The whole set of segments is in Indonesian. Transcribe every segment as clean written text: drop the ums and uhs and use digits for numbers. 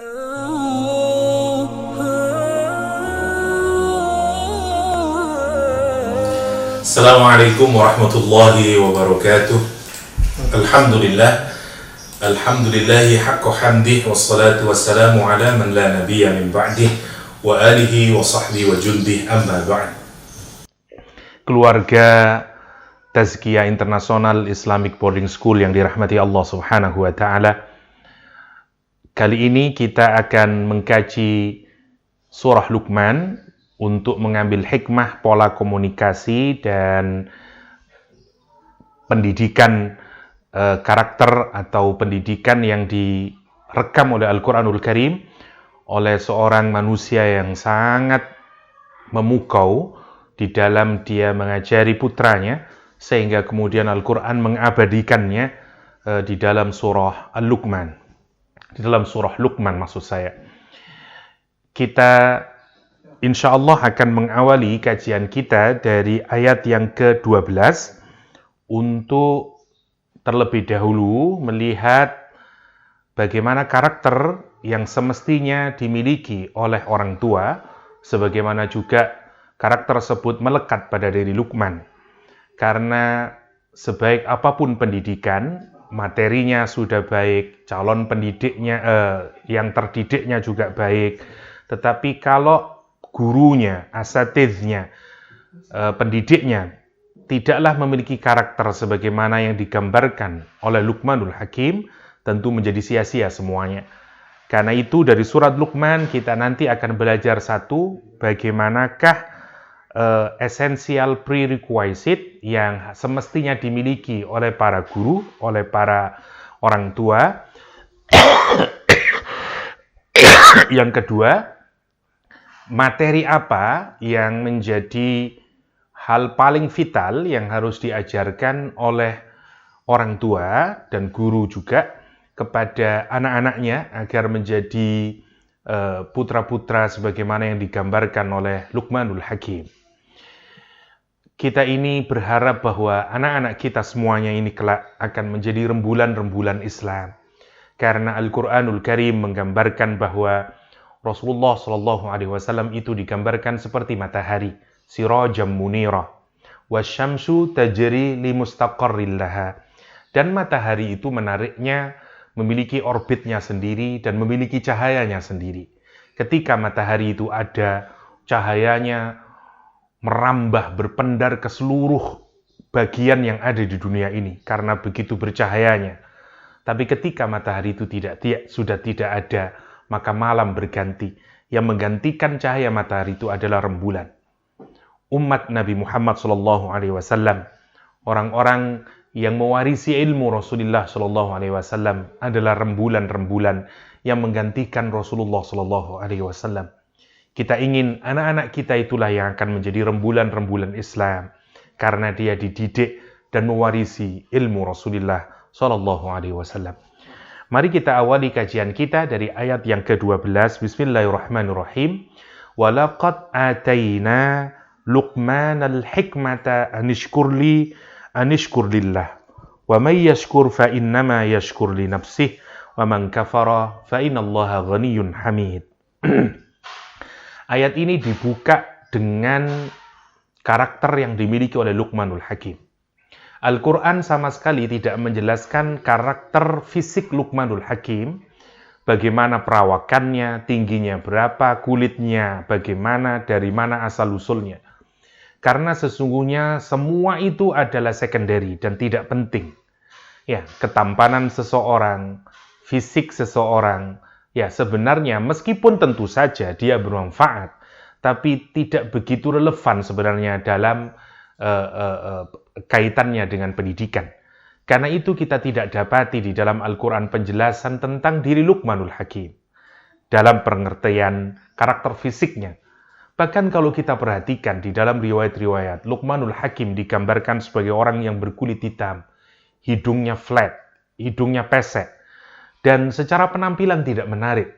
Assalamualaikum warahmatullahi wabarakatuh. Alhamdulillahi haqqa hamdih, wassalatu wassalamu ala man la nabiyya min ba'dih, wa alihi wa sahbihi wa jundih, amma ba'd. Keluarga Tazkiyah International Islamic Boarding School yang dirahmati Allah Subhanahu wa taala. Kali ini kita akan mengkaji surah Luqman untuk mengambil hikmah pola komunikasi dan pendidikan karakter atau pendidikan yang direkam oleh Al-Quranul Karim oleh seorang manusia yang sangat memukau di dalam dia mengajari putranya, sehingga kemudian Al-Quran mengabadikannya di dalam surah Al-Luqman. Di dalam surah Luqman maksud saya. Kita insya Allah akan mengawali kajian kita dari ayat yang ke-12 untuk terlebih dahulu melihat bagaimana karakter yang semestinya dimiliki oleh orang tua, sebagaimana juga karakter tersebut melekat pada diri Luqman. Karena sebaik apapun pendidikan, materinya sudah baik, calon pendidiknya yang terdidiknya juga baik, tetapi kalau gurunya, asatidhnya, pendidiknya tidaklah memiliki karakter sebagaimana yang digambarkan oleh Luqmanul Hakim, tentu menjadi sia-sia semuanya. Karena itu dari surat Luqman kita nanti akan belajar satu, bagaimanakah essential prerequisite yang semestinya dimiliki oleh para guru, oleh para orang tua. Yang kedua, materi apa yang menjadi hal paling vital yang harus diajarkan oleh orang tua dan guru juga kepada anak-anaknya agar menjadi putra-putra sebagaimana yang digambarkan oleh Luqmanul Hakim. Kita ini berharap bahwa anak-anak kita semuanya ini kelak akan menjadi rembulan-rembulan Islam. Karena Al-Quranul Karim menggambarkan bahwa Rasulullah SAW itu digambarkan seperti matahari, sirajam munirah, wasyamsu tajri li mustaqarril laha. Dan matahari itu menariknya memiliki orbitnya sendiri dan memiliki cahayanya sendiri. Ketika matahari itu ada, cahayanya merambah, berpendar ke seluruh bagian yang ada di dunia ini karena begitu bercahayanya. Tapi ketika matahari itu sudah tidak ada, maka malam berganti. Yang menggantikan cahaya matahari itu adalah rembulan. Umat Nabi Muhammad SAW, orang-orang yang mewarisi ilmu Rasulullah SAW adalah rembulan-rembulan yang menggantikan Rasulullah SAW. Kita ingin anak-anak kita itulah yang akan menjadi rembulan-rembulan Islam karena dia dididik dan mewarisi ilmu Rasulullah SAW. Mari kita awali kajian kita dari ayat yang ke-12. Bismillahirrahmanirrahim. Walaqad atayna Luqmanal hikmata anishkur lillah. Wa may yashkur fa innama yashkur li nafsihi wa man kafara fa innallaha ghaniyyun hamid. Ayat ini dibuka dengan karakter yang dimiliki oleh Luqmanul Hakim. Al-Quran sama sekali tidak menjelaskan karakter fisik Luqmanul Hakim, bagaimana perawakannya, tingginya berapa, kulitnya bagaimana, dari mana asal-usulnya. Karena sesungguhnya semua itu adalah secondary dan tidak penting. Ya, ketampanan seseorang, fisik seseorang, ya sebenarnya meskipun tentu saja dia bermanfaat, tapi tidak begitu relevan sebenarnya dalam kaitannya dengan pendidikan. Karena itu kita tidak dapati di dalam Al-Quran penjelasan tentang diri Luqmanul Hakim dalam pengertian karakter fisiknya. Bahkan kalau kita perhatikan di dalam riwayat-riwayat, Luqmanul Hakim digambarkan sebagai orang yang berkulit hitam, hidungnya flat, hidungnya pesek, dan secara penampilan tidak menarik,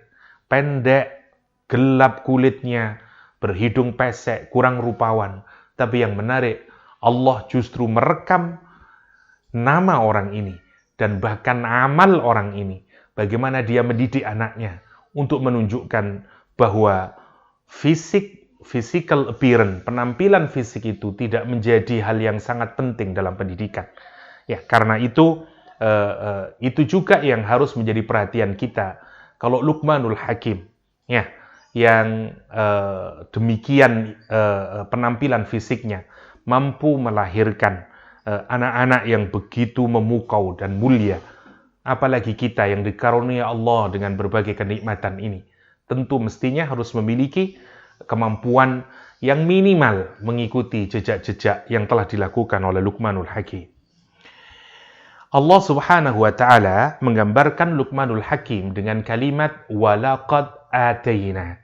pendek, gelap kulitnya, berhidung pesek, kurang rupawan. Tapi yang menarik, Allah justru merekam nama orang ini dan bahkan amal orang ini. Bagaimana dia mendidik anaknya untuk menunjukkan bahwa physical appearance, penampilan fisik itu tidak menjadi hal yang sangat penting dalam pendidikan. Ya, karena itu juga yang harus menjadi perhatian kita. Kalau Luqmanul Hakim, ya, yang demikian penampilan fisiknya mampu melahirkan anak-anak yang begitu memukau dan mulia, apalagi kita yang dikaruniai Allah dengan berbagai kenikmatan ini, tentu mestinya harus memiliki kemampuan yang minimal mengikuti jejak-jejak yang telah dilakukan oleh Luqmanul Hakim. Allah Subhanahu wa Ta'ala menggambarkan Luqmanul Hakim dengan kalimat walaqad atayna,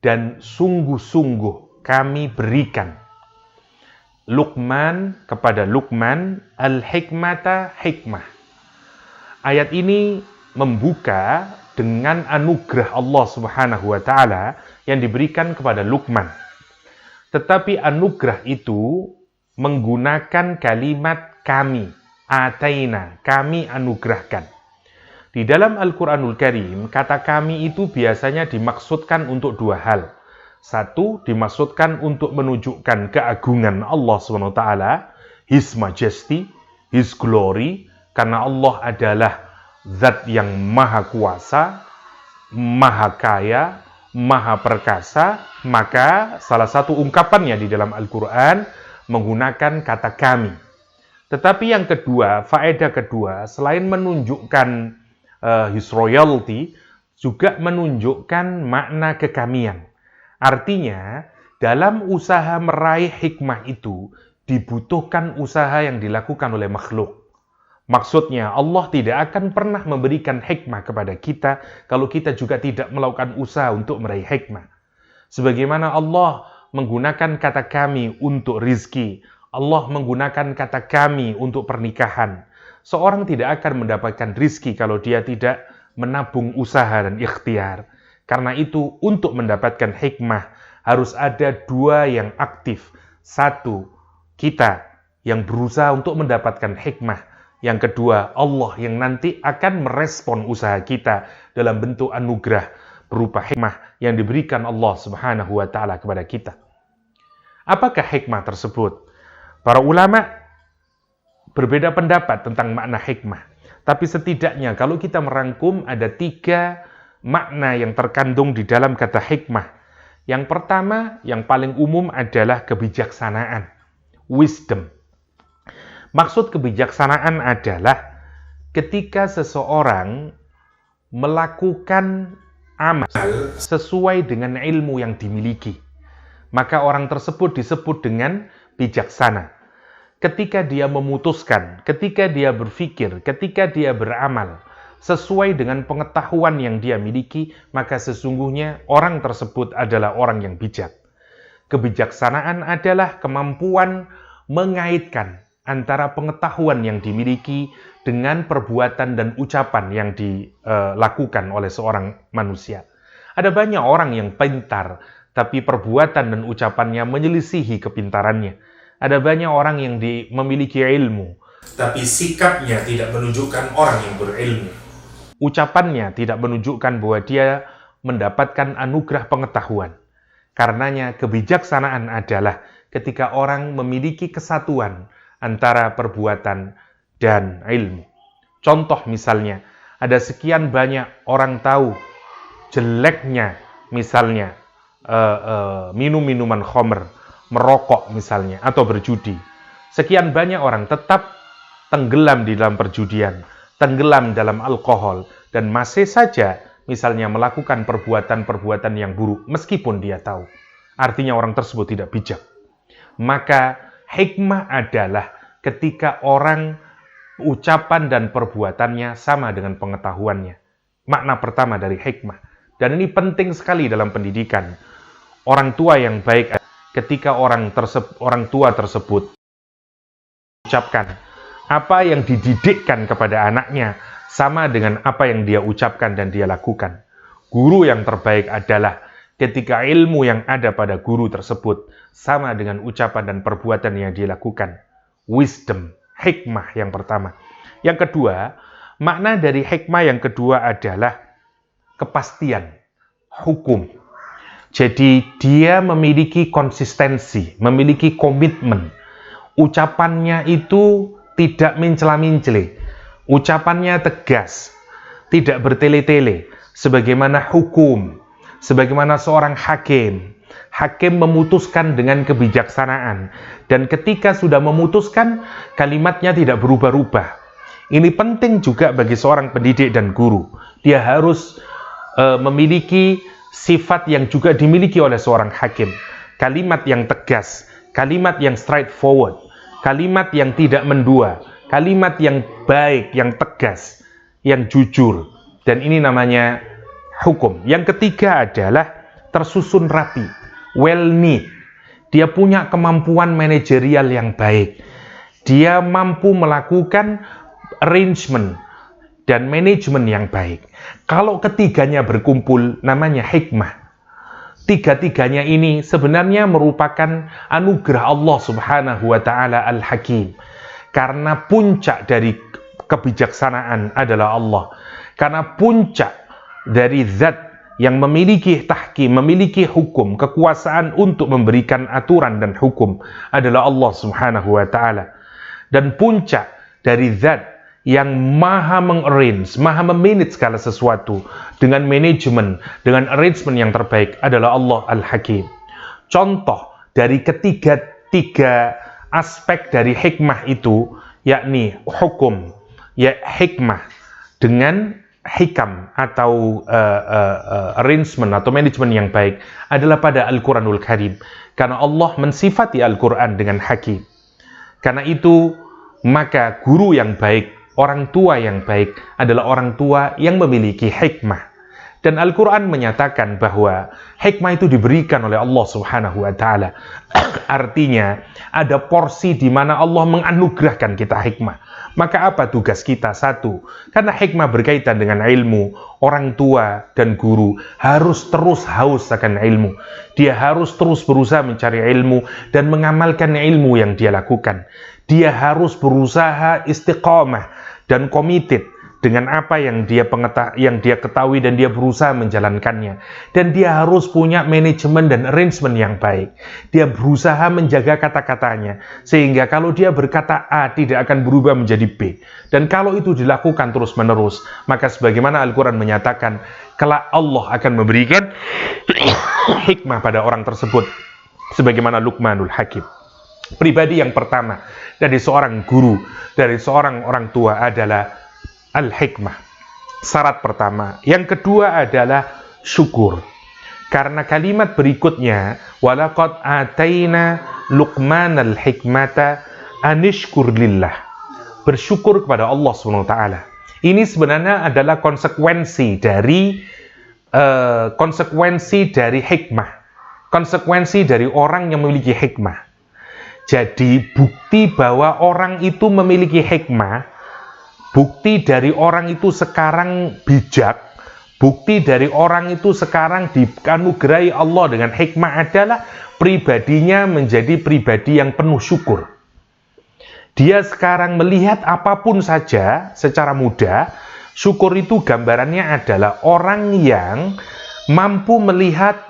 dan sungguh-sungguh kami berikan Luqman kepada Luqman al-hikmata, hikmah. Ayat ini membuka dengan anugerah Allah Subhanahu wa Ta'ala yang diberikan kepada Luqman. Tetapi anugerah itu menggunakan kalimat kami, ataina, kami anugerahkan. Di dalam Al-Quranul Karim, kata kami itu biasanya dimaksudkan untuk dua hal. Satu, dimaksudkan untuk menunjukkan keagungan Allah SWT, His Majesty, His Glory, karena Allah adalah zat yang maha kuasa, maha kaya, maha perkasa, maka salah satu ungkapannya di dalam Al-Quran menggunakan kata kami. Tetapi yang kedua, faedah kedua, selain menunjukkan His Royalty, juga menunjukkan makna kekamian. Artinya, dalam usaha meraih hikmah itu, dibutuhkan usaha yang dilakukan oleh makhluk. Maksudnya, Allah tidak akan pernah memberikan hikmah kepada kita kalau kita juga tidak melakukan usaha untuk meraih hikmah. Sebagaimana Allah menggunakan kata kami untuk rizki, Allah menggunakan kata kami untuk pernikahan. Seorang tidak akan mendapatkan rizki kalau dia tidak menabung usaha dan ikhtiar. Karena itu, untuk mendapatkan hikmah, harus ada dua yang aktif. Satu, kita yang berusaha untuk mendapatkan hikmah. Yang kedua, Allah yang nanti akan merespon usaha kita dalam bentuk anugerah berupa hikmah yang diberikan Allah Subhanahu wa Ta'ala kepada kita. Apakah hikmah tersebut? Para ulama berbeda pendapat tentang makna hikmah. Tapi setidaknya kalau kita merangkum ada 3 makna yang terkandung di dalam kata hikmah. Yang pertama, yang paling umum adalah kebijaksanaan, wisdom. Maksud kebijaksanaan adalah ketika seseorang melakukan amal sesuai dengan ilmu yang dimiliki, maka orang tersebut disebut dengan bijaksana. Ketika dia memutuskan, ketika dia berpikir, ketika dia beramal sesuai dengan pengetahuan yang dia miliki, maka sesungguhnya orang tersebut adalah orang yang bijak. Kebijaksanaan adalah kemampuan mengaitkan antara pengetahuan yang dimiliki dengan perbuatan dan ucapan yang dilakukan oleh seorang manusia. Ada banyak orang yang pintar, tapi perbuatan dan ucapannya menyelisihi kepintarannya. Ada banyak orang yang memiliki ilmu, tapi sikapnya tidak menunjukkan orang yang berilmu. Ucapannya tidak menunjukkan bahwa dia mendapatkan anugerah pengetahuan. Karenanya kebijaksanaan adalah ketika orang memiliki kesatuan antara perbuatan dan ilmu. Contoh misalnya, ada sekian banyak orang tahu jeleknya misalnya minum minuman khamr, merokok misalnya, atau berjudi. Sekian banyak orang tetap tenggelam di dalam perjudian, tenggelam dalam alkohol, dan masih saja misalnya melakukan perbuatan-perbuatan yang buruk meskipun dia tahu. Artinya orang tersebut tidak bijak. Maka hikmah adalah ketika orang ucapan dan perbuatannya sama dengan pengetahuannya. Makna pertama dari hikmah. Dan ini penting sekali dalam pendidikan. Orang tua yang baik ketika orang tua tersebut ucapkan apa yang dididikkan kepada anaknya sama dengan apa yang dia ucapkan dan dia lakukan. Guru yang terbaik adalah ketika ilmu yang ada pada guru tersebut sama dengan ucapan dan perbuatan yang dia lakukan. Wisdom, hikmah yang pertama. Yang kedua, makna dari hikmah yang kedua adalah kepastian. hukum. Jadi dia memiliki konsistensi, memiliki komitmen. Ucapannya itu tidak mencela-mencela. Ucapannya tegas, tidak bertele-tele. Sebagaimana hukum, sebagaimana seorang hakim. Hakim memutuskan dengan kebijaksanaan. Dan ketika sudah memutuskan, kalimatnya tidak berubah-ubah. Ini penting juga bagi seorang pendidik dan guru. Dia harus memiliki sifat yang juga dimiliki oleh seorang hakim. Kalimat yang tegas, kalimat yang straightforward, kalimat yang tidak mendua, kalimat yang baik, yang tegas, yang jujur. Dan ini namanya hukum. Yang ketiga adalah tersusun rapi, well knit. Dia punya kemampuan manajerial yang baik. Dia mampu melakukan arrangement dan manajemen yang baik. Kalau ketiganya berkumpul, namanya hikmah. Tiga-tiganya ini sebenarnya merupakan anugerah Allah Subhanahu wa Ta'ala Al-Hakim. Karena puncak dari kebijaksanaan adalah Allah. Karena puncak dari zat yang memiliki tahkim, memiliki hukum, kekuasaan untuk memberikan aturan dan hukum adalah Allah Subhanahu wa Ta'ala. Dan puncak dari zat yang maha mengarrange, maha memanage segala sesuatu dengan manajemen, dengan arrangement yang terbaik adalah Allah Al-Hakim. Contoh dari tiga aspek dari hikmah itu, yakni hukum, ya hikmah dengan hikam atau arrangement atau manajemen yang baik adalah pada Al-Quranul Karim. Karena Allah mensifati Al-Quran dengan hakim. Karena itu, maka guru yang baik, orang tua yang baik adalah orang tua yang memiliki hikmah. Dan Al-Quran menyatakan bahwa hikmah itu diberikan oleh Allah Subhanahu wa Ta'ala. Artinya, ada porsi di mana Allah menganugerahkan kita hikmah. Maka apa tugas kita? Satu, karena hikmah berkaitan dengan ilmu, orang tua dan guru harus terus haus akan ilmu. Dia harus terus berusaha mencari ilmu dan mengamalkan ilmu yang dia lakukan. Dia harus berusaha istiqamah dan committed dengan apa yang dia ketahui dan dia berusaha menjalankannya. Dan dia harus punya manajemen dan arrangement yang baik. Dia berusaha menjaga kata-katanya sehingga kalau dia berkata A tidak akan berubah menjadi B. Dan kalau itu dilakukan terus-menerus, maka sebagaimana Al-Quran menyatakan, kelak Allah akan memberikan hikmah pada orang tersebut sebagaimana Luqmanul Hakim. Pribadi yang pertama dari seorang guru, dari seorang orang tua adalah al-hikmah. Syarat pertama. Yang kedua adalah syukur. Karena kalimat berikutnya, walaqad ataina Luqmanal hikmata anishkur lillah. Bersyukur kepada Allah SWT. Ini sebenarnya adalah konsekuensi dari hikmah. Konsekuensi dari orang yang memiliki hikmah. Jadi bukti bahwa orang itu memiliki hikmah, bukti dari orang itu sekarang bijak, bukti dari orang itu sekarang dianugerahi Allah dengan hikmah adalah pribadinya menjadi pribadi yang penuh syukur. Dia sekarang melihat apapun saja secara mudah, syukur itu gambarannya adalah orang yang mampu melihat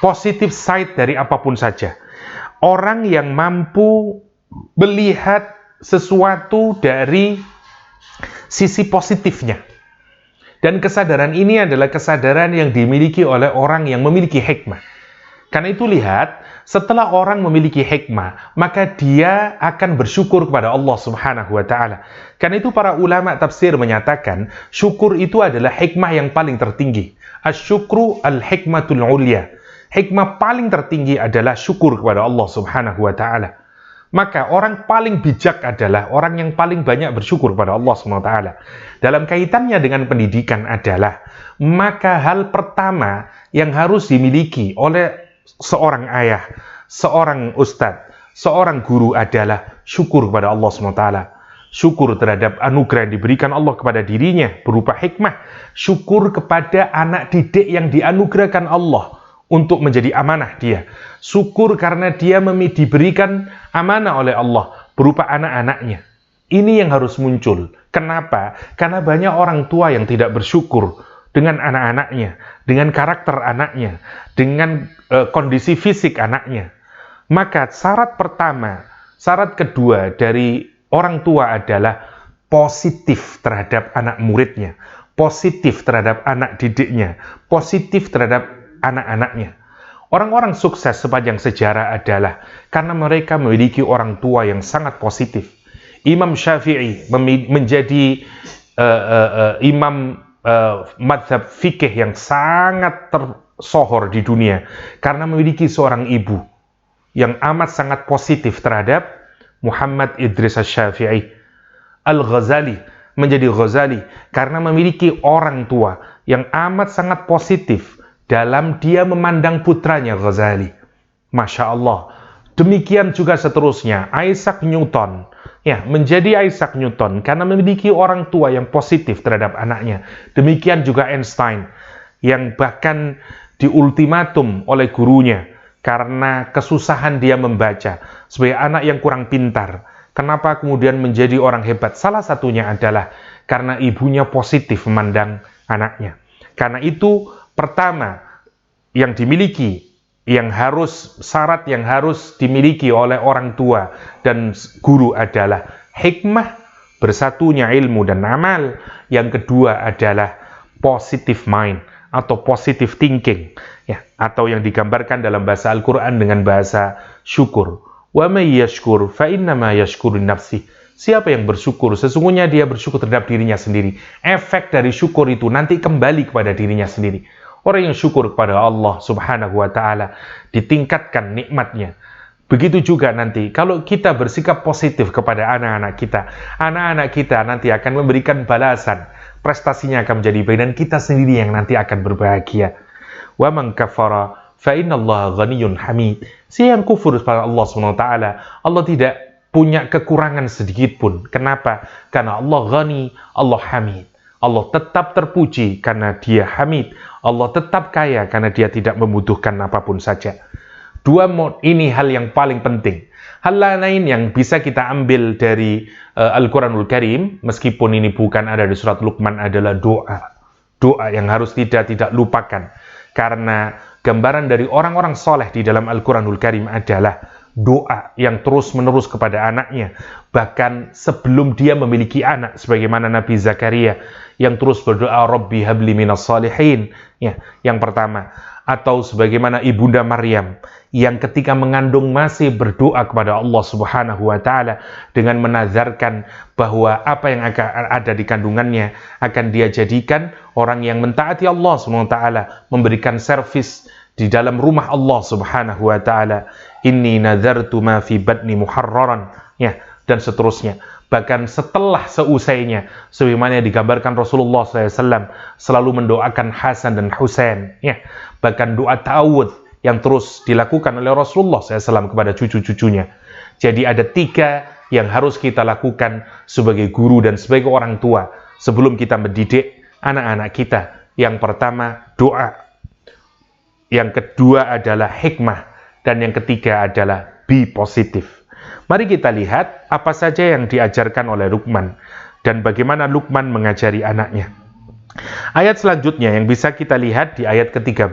positive side dari apapun saja. Orang yang mampu melihat sesuatu dari sisi positifnya. Dan kesadaran ini adalah kesadaran yang dimiliki oleh orang yang memiliki hikmah. Karena itu lihat, setelah orang memiliki hikmah, maka dia akan bersyukur kepada Allah Subhanahu wa Ta'ala. Karena itu para ulama tafsir menyatakan, syukur itu adalah hikmah yang paling tertinggi. Asyukru al-hikmatul ulya. Hikmah paling tertinggi adalah syukur kepada Allah Subhanahu wa Ta'ala. Maka orang paling bijak adalah orang yang paling banyak bersyukur kepada Allah Subhanahu wa Ta'ala. Dalam kaitannya dengan pendidikan adalah, maka hal pertama yang harus dimiliki oleh seorang ayah, seorang ustadz, seorang guru adalah syukur kepada Allah Subhanahu wa Ta'ala. Syukur terhadap anugerah yang diberikan Allah kepada dirinya berupa hikmah. Syukur kepada anak didik yang dianugerahkan Allah untuk menjadi amanah dia. Syukur karena dia diberikan amanah oleh Allah berupa anak-anaknya. Ini yang harus muncul. Kenapa? Karena banyak orang tua yang tidak bersyukur dengan anak-anaknya. dengan karakter anaknya, dengan kondisi fisik anaknya. Maka syarat pertama, syarat kedua dari orang tua adalah positif terhadap anak muridnya, positif terhadap anak didiknya, positif terhadap anak-anaknya. Orang-orang sukses sepanjang sejarah adalah karena mereka memiliki orang tua yang sangat positif. Imam Syafi'i menjadi imam mazhab fikih yang sangat tersohor di dunia karena memiliki seorang ibu yang amat sangat positif terhadap Muhammad Idris Asy-Syafi'i. Al-Ghazali menjadi Ghazali karena memiliki orang tua yang amat sangat positif dalam dia memandang putranya Ghazali. Masya Allah. Demikian juga seterusnya, Isaac Newton menjadi Isaac Newton karena memiliki orang tua yang positif terhadap anaknya. Demikian juga Einstein yang bahkan diultimatum oleh gurunya karena kesusahan dia membaca sebagai anak yang kurang pintar. Kenapa kemudian menjadi orang hebat? Salah satunya adalah karena ibunya positif memandang anaknya. Karena itu pertama yang dimiliki, syarat yang harus dimiliki oleh orang tua dan guru adalah hikmah, bersatunya ilmu dan amal. Yang kedua adalah positive mind atau positive thinking, atau yang digambarkan dalam bahasa Al-Quran dengan bahasa syukur. Wa may yashkur fa innama yashkuru nafsi. Siapa yang bersyukur, sesungguhnya dia bersyukur terhadap dirinya sendiri. Efek dari syukur itu nanti kembali kepada dirinya sendiri. Orang yang syukur kepada Allah Subhanahu wa ta'ala ditingkatkan nikmatnya. Begitu juga nanti kalau kita bersikap positif kepada anak-anak kita nanti akan memberikan balasan. Prestasinya akan menjadi baik dan kita sendiri yang nanti akan berbahagia. Wa man kafara fa innallaha ghaniyyun hamid. Siapa yang kufur kepada Allah SWT, Allah tidak punya kekurangan sedikit pun. Kenapa? Karena Allah ghani, Allah hamid. Allah tetap terpuji karena dia hamid. Allah tetap kaya karena dia tidak membutuhkan apapun saja. Dua ini hal yang paling penting. Hal lain yang bisa kita ambil dari Al-Quranul Karim, meskipun ini bukan ada di surat Luqman, adalah doa. Doa yang harus tidak lupakan. Karena gambaran dari orang-orang soleh di dalam Al-Quranul Karim adalah doa yang terus-menerus kepada anaknya. Bahkan sebelum dia memiliki anak, sebagaimana Nabi Zakaria yang terus berdoa, Rabbi habli minas salihin. Yang pertama. Atau sebagaimana Ibunda Maryam yang ketika mengandung masih berdoa kepada Allah Subhanahu wa ta'ala dengan menazarkan bahwa apa yang akan ada di kandungannya akan dia jadikan orang yang mentaati Allah Subhanahu wa ta'ala, memberikan servis di dalam rumah Allah Subhanahu wa ta'ala. Inni nazartu ma fi batni muharraran, dan seterusnya. Bahkan setelah seusainya, sebagaimana digambarkan Rasulullah SAW selalu mendoakan Hasan dan Husain. Bahkan doa ta'awudz yang terus dilakukan oleh Rasulullah SAW kepada cucu-cucunya. Jadi ada 3 yang harus kita lakukan sebagai guru dan sebagai orang tua sebelum kita mendidik anak-anak kita. Yang pertama, doa. Yang kedua adalah hikmah. Dan yang ketiga adalah be positif. Mari kita lihat apa saja yang diajarkan oleh Luqman dan bagaimana Luqman mengajari anaknya. Ayat selanjutnya yang bisa kita lihat di ayat ke-13,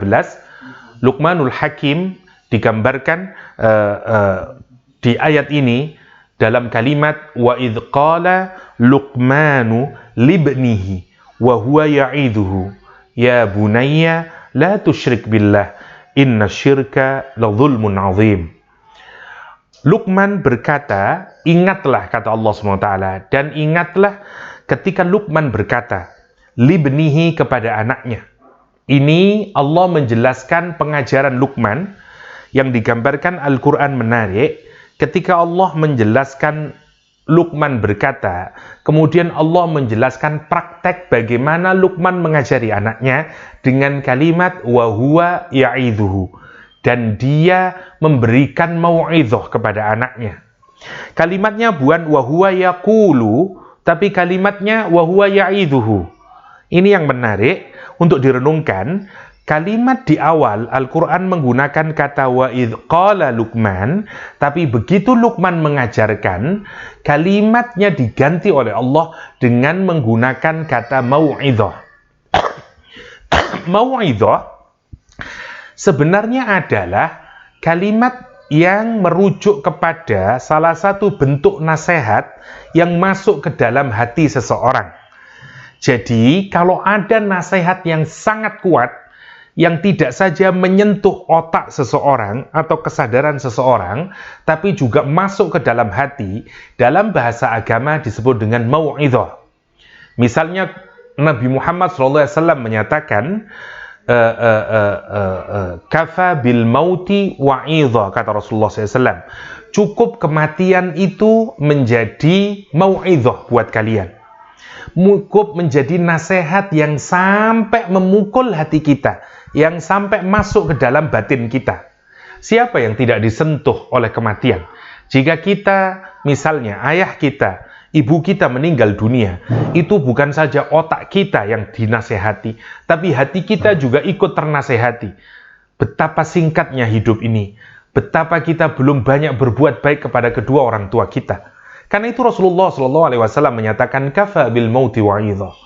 Luqmanul Hakim digambarkan di ayat ini dalam kalimat wa idz qala Luqmanu libnihi wa huwa ya'idhuhu ya bunayya la tusyrik billah inna syirka la dzulmun 'adzim. Luqman berkata, ingatlah, kata Allah SWT, dan ingatlah ketika Luqman berkata, libnihi, kepada anaknya. Ini Allah menjelaskan pengajaran Luqman yang digambarkan Al-Quran menarik. Ketika Allah menjelaskan Luqman berkata, kemudian Allah menjelaskan praktek bagaimana Luqman mengajari anaknya dengan kalimat wa huwa ya'idhuhu. Dan dia memberikan mau'idhah kepada anaknya. Kalimatnya bukan wa huwa yaqulu, tapi kalimatnya wa huwa ya'idhuhu. Ini yang menarik untuk direnungkan. Kalimat di awal Al-Quran menggunakan kata wa idz qala Luqman, tapi begitu Luqman mengajarkan, kalimatnya diganti oleh Allah dengan menggunakan kata mau'idhah. Mau'idhah sebenarnya adalah kalimat yang merujuk kepada salah satu bentuk nasihat yang masuk ke dalam hati seseorang. Jadi, kalau ada nasihat yang sangat kuat, yang tidak saja menyentuh otak seseorang atau kesadaran seseorang, tapi juga masuk ke dalam hati, dalam bahasa agama disebut dengan mau'idhah. Misalnya, Nabi Muhammad SAW menyatakan, kafa bil mauti wa'idha, kata Rasulullah SAW. Cukup kematian itu menjadi mau'idhah buat kalian. Cukup menjadi nasihat yang sampai memukul hati kita, yang sampai masuk ke dalam batin kita. Siapa yang tidak disentuh oleh kematian? Jika kita, misalnya ayah kita, ibu kita meninggal dunia, itu bukan saja otak kita yang dinasehati, tapi hati kita juga ikut ternasehati. Betapa singkatnya hidup ini, betapa kita belum banyak berbuat baik kepada kedua orang tua kita. Karena itu Rasulullah SAW menyatakan kafa bil mauti wa'idhah.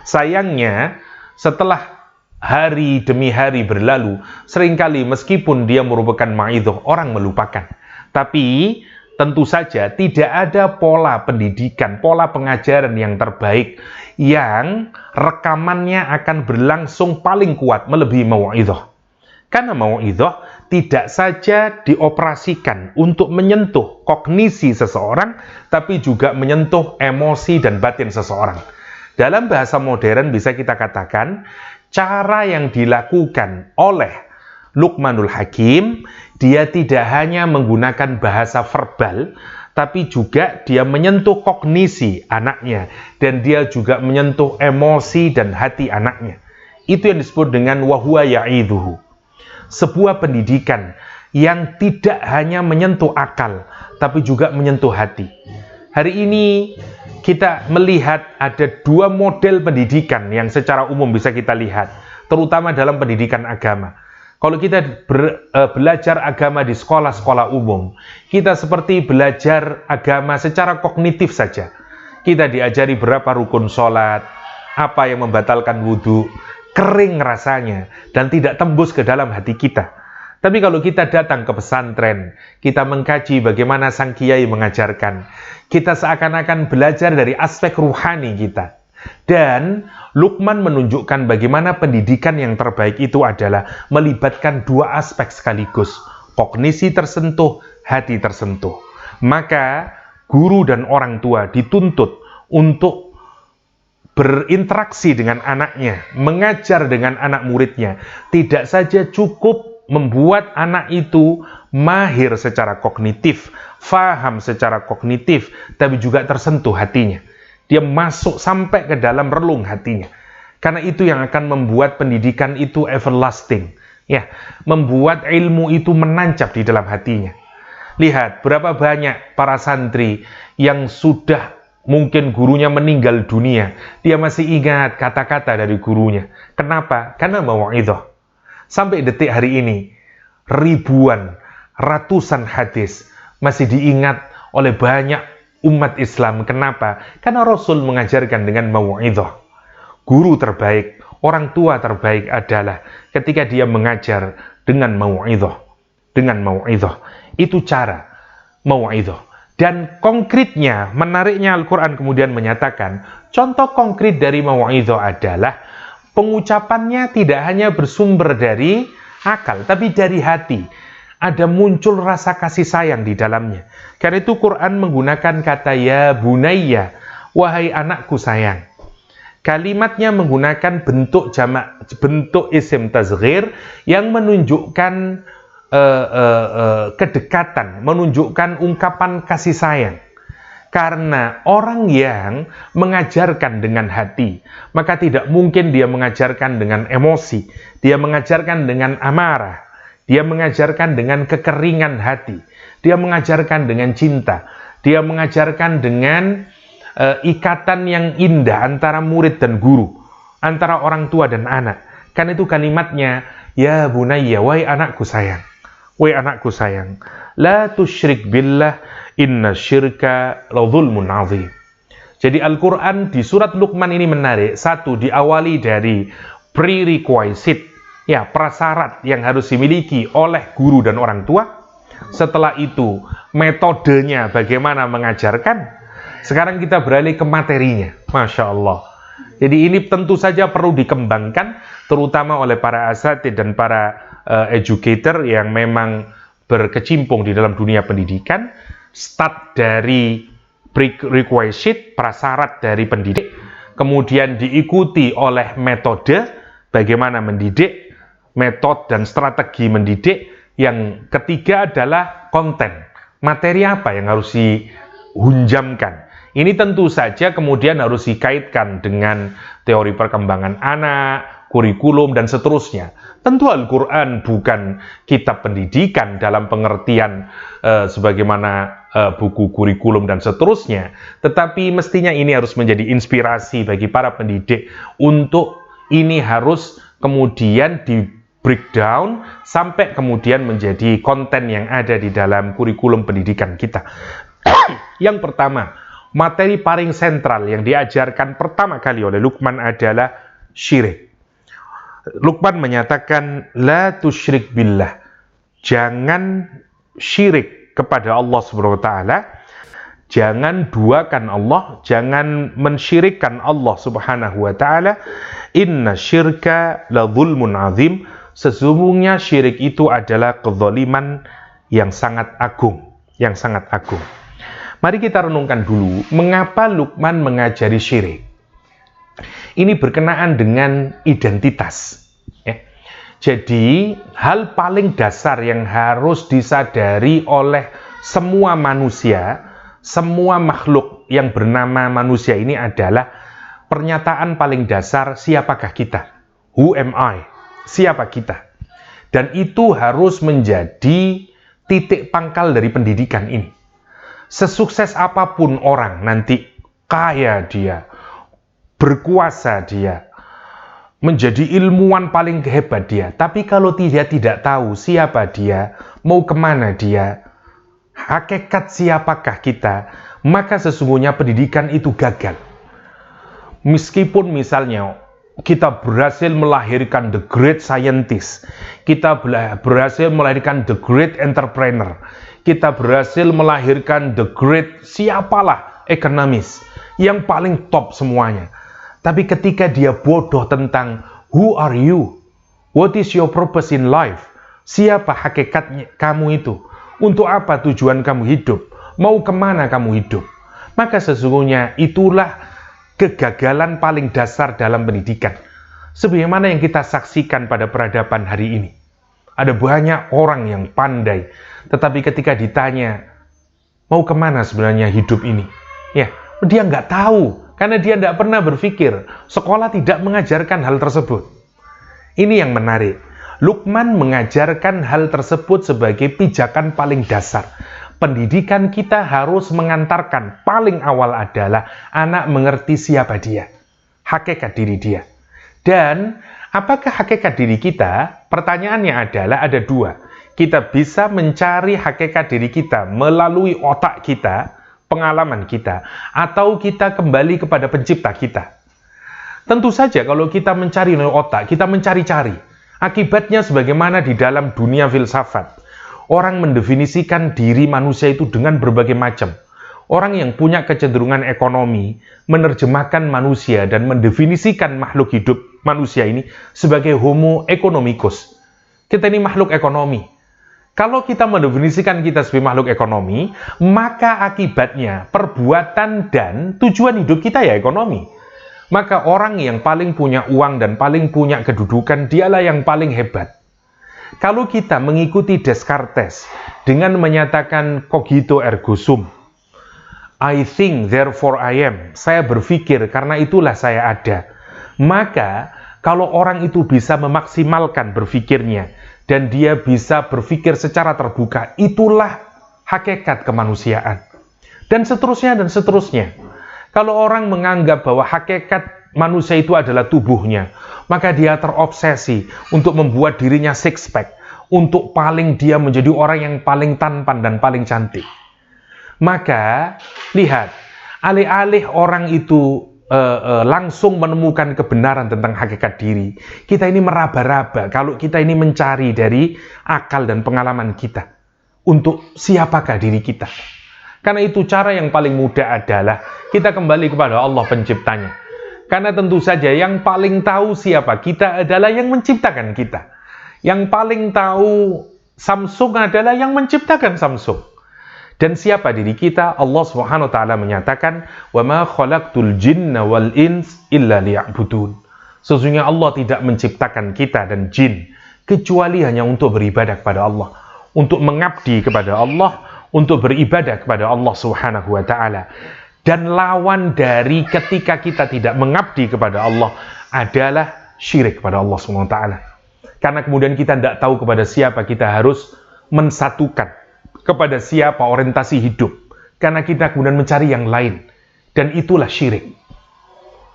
Sayangnya, setelah hari demi hari berlalu, seringkali meskipun dia merupakan ma'idhah, orang melupakan. Tapi tentu saja tidak ada pola pendidikan, pola pengajaran yang terbaik yang rekamannya akan berlangsung paling kuat melebihi mau'idhah. Karena mau'idhah tidak saja dioperasikan untuk menyentuh kognisi seseorang, tapi juga menyentuh emosi dan batin seseorang. Dalam bahasa modern bisa kita katakan, cara yang dilakukan oleh Luqmanul Hakim, dia tidak hanya menggunakan bahasa verbal, tapi juga dia menyentuh kognisi anaknya, dan dia juga menyentuh emosi dan hati anaknya. Itu yang disebut dengan wahuwa ya'idhuhu. Sebuah pendidikan yang tidak hanya menyentuh akal, tapi juga menyentuh hati. Hari ini kita melihat ada dua model pendidikan yang secara umum bisa kita lihat, terutama dalam pendidikan agama. Kalau kita belajar agama di sekolah-sekolah umum, kita seperti belajar agama secara kognitif saja. Kita diajari berapa rukun sholat, apa yang membatalkan wudhu, kering rasanya, dan tidak tembus ke dalam hati kita. Tapi kalau kita datang ke pesantren, kita mengkaji bagaimana sang kiai mengajarkan, kita seakan-akan belajar dari aspek ruhani kita. Dan Luqman menunjukkan bagaimana pendidikan yang terbaik itu adalah melibatkan dua aspek sekaligus, kognisi tersentuh, hati tersentuh. Maka guru dan orang tua dituntut untuk berinteraksi dengan anaknya, mengajar dengan anak muridnya. Tidak saja cukup membuat anak itu mahir secara kognitif, faham secara kognitif, tapi juga tersentuh hatinya. Dia masuk sampai ke dalam relung hatinya. Karena itu yang akan membuat pendidikan itu everlasting. Ya, membuat ilmu itu menancap di dalam hatinya. Lihat, berapa banyak para santri yang sudah mungkin gurunya meninggal dunia, dia masih ingat kata-kata dari gurunya. Kenapa? Karena mau'idhah. Sampai detik hari ini, ribuan, ratusan hadis masih diingat oleh banyak umat Islam. Kenapa? Karena Rasul mengajarkan dengan mau'idhah. Guru terbaik, orang tua terbaik adalah ketika dia mengajar dengan mau'idhah. Dengan mau'idhah. Itu cara mau'idhah. Dan konkretnya, menariknya Al-Quran kemudian menyatakan, contoh konkret dari mau'idhah adalah pengucapannya tidak hanya bersumber dari akal, tapi dari hati. Ada muncul rasa kasih sayang di dalamnya. Karena itu Quran menggunakan kata ya bunayya, wahai anakku sayang. Kalimatnya menggunakan bentuk jamak, bentuk isim tazghir yang menunjukkan kedekatan, menunjukkan ungkapan kasih sayang. Karena orang yang mengajarkan dengan hati, maka tidak mungkin dia mengajarkan dengan emosi, dia mengajarkan dengan amarah, dia mengajarkan dengan kekeringan hati, dia mengajarkan dengan cinta, dia mengajarkan dengan ikatan yang indah antara murid dan guru, antara orang tua dan anak. Kan itu kalimatnya, ya bunayya, wahai anakku sayang. Wahai anakku sayang, la tusyrik billah, inna syirka la zulmun azim. Jadi Al-Quran di surat Luqman ini menarik. Satu, diawali dari prerequisite, ya, prasyarat yang harus dimiliki oleh guru dan orang tua. Setelah itu, metodenya bagaimana mengajarkan. Sekarang kita beralih ke materinya. Masya Allah. Jadi ini tentu saja perlu dikembangkan, terutama oleh para asatidz dan para educator yang memang berkecimpung di dalam dunia pendidikan. Start dari prerequisite, prasyarat dari pendidik, kemudian diikuti oleh metode, bagaimana mendidik, metode dan strategi mendidik. Yang ketiga adalah konten, materi apa yang harus dihunjamkan. Ini tentu saja kemudian harus dikaitkan dengan teori perkembangan anak, kurikulum, dan seterusnya. Tentu Al-Quran bukan kitab pendidikan dalam pengertian sebagaimana buku kurikulum dan seterusnya, tetapi mestinya ini harus menjadi inspirasi bagi para pendidik untuk ini harus kemudian di breakdown sampai kemudian menjadi konten yang ada di dalam kurikulum pendidikan kita. Yang pertama, materi paling sentral yang diajarkan pertama kali oleh Luqman adalah syirik. Luqman menyatakan, la tusyrik billah, jangan syirik kepada Allah Subhanahu wa taala, jangan duakan Allah, jangan mensyirikkan Allah Subhanahu wa taala. Inna syirka la zulmun azim, sesungguhnya syirik itu adalah kezaliman yang sangat agung, yang sangat agung. Mari kita renungkan dulu, mengapa Luqman mengajari syirik? Ini berkenaan dengan identitas. Ya. Jadi, hal paling dasar yang harus disadari oleh semua manusia, semua makhluk yang bernama manusia ini adalah pernyataan paling dasar, siapakah kita? Who am I? Siapa kita? Dan itu harus menjadi titik pangkal dari pendidikan ini. Sesukses apapun orang nanti, kaya dia, berkuasa dia, menjadi ilmuwan paling hebat dia, tapi kalau dia tidak tahu siapa dia, mau kemana dia, hakikat siapakah kita, maka sesungguhnya pendidikan itu gagal. Meskipun misalnya kita berhasil melahirkan the great scientist, kita berhasil melahirkan the great entrepreneur, kita berhasil melahirkan the great siapalah ekonomis yang paling top semuanya. Tapi ketika dia bodoh tentang who are you, what is your purpose in life, siapa hakikatnya kamu itu, untuk apa tujuan kamu hidup, mau kemana kamu hidup, maka sesungguhnya itulah kegagalan paling dasar dalam pendidikan. Sebagaimana yang kita saksikan pada peradaban hari ini. Ada banyak orang yang pandai, tetapi ketika ditanya, mau kemana sebenarnya hidup ini? Ya, dia nggak tahu, karena dia nggak pernah berpikir. Sekolah tidak mengajarkan hal tersebut. Ini yang menarik. Luqman mengajarkan hal tersebut sebagai pijakan paling dasar. Pendidikan kita harus mengantarkan paling awal adalah anak mengerti siapa dia, hakikat diri dia. Dan apakah hakikat diri kita? Pertanyaannya adalah ada dua. Kita bisa mencari hakikat diri kita melalui otak kita, pengalaman kita, atau kita kembali kepada pencipta kita. Tentu saja kalau kita mencari melalui otak, kita mencari-cari. Akibatnya sebagaimana di dalam dunia filsafat. Orang mendefinisikan diri manusia itu dengan berbagai macam. Orang yang punya kecenderungan ekonomi menerjemahkan manusia dan mendefinisikan makhluk hidup manusia ini sebagai homo economicus. Kita ini makhluk ekonomi. Kalau kita mendefinisikan kita sebagai makhluk ekonomi, maka akibatnya perbuatan dan tujuan hidup kita ya ekonomi. Maka orang yang paling punya uang dan paling punya kedudukan, dialah yang paling hebat. Kalau kita mengikuti Descartes dengan menyatakan cogito ergo sum, I think therefore I am, saya berpikir karena itulah saya ada, maka kalau orang itu bisa memaksimalkan berpikirnya dan dia bisa berpikir secara terbuka, itulah hakikat kemanusiaan. Dan seterusnya dan seterusnya. Kalau orang menganggap bahwa hakikat manusia itu adalah tubuhnya, maka dia terobsesi untuk membuat dirinya six pack, untuk paling dia menjadi orang yang paling tampan dan paling cantik. Maka lihat, alih-alih orang itu langsung menemukan kebenaran tentang hakikat diri. Kita ini meraba-raba kalau kita ini mencari dari akal dan pengalaman kita untuk siapakah diri kita. Karena itu cara yang paling mudah adalah kita kembali kepada Allah penciptanya. Karena tentu saja yang paling tahu siapa kita adalah yang menciptakan kita. Yang paling tahu Samsung adalah yang menciptakan Samsung. Dan siapa diri kita? Allah Subhanahu wa taala menyatakan, "Wa ma khalaqtul jinna wal ins illa liya'budun." Sesungguhnya Allah tidak menciptakan kita dan jin kecuali hanya untuk beribadah kepada Allah, untuk mengabdi kepada Allah, untuk beribadah kepada Allah Subhanahu wa taala. Dan lawan dari ketika kita tidak mengabdi kepada Allah adalah syirik kepada Allah Subhanahu wa taala. Karena kemudian kita tidak tahu kepada siapa kita harus mensatukan, kepada siapa orientasi hidup, karena kita kemudian mencari yang lain, dan itulah syirik.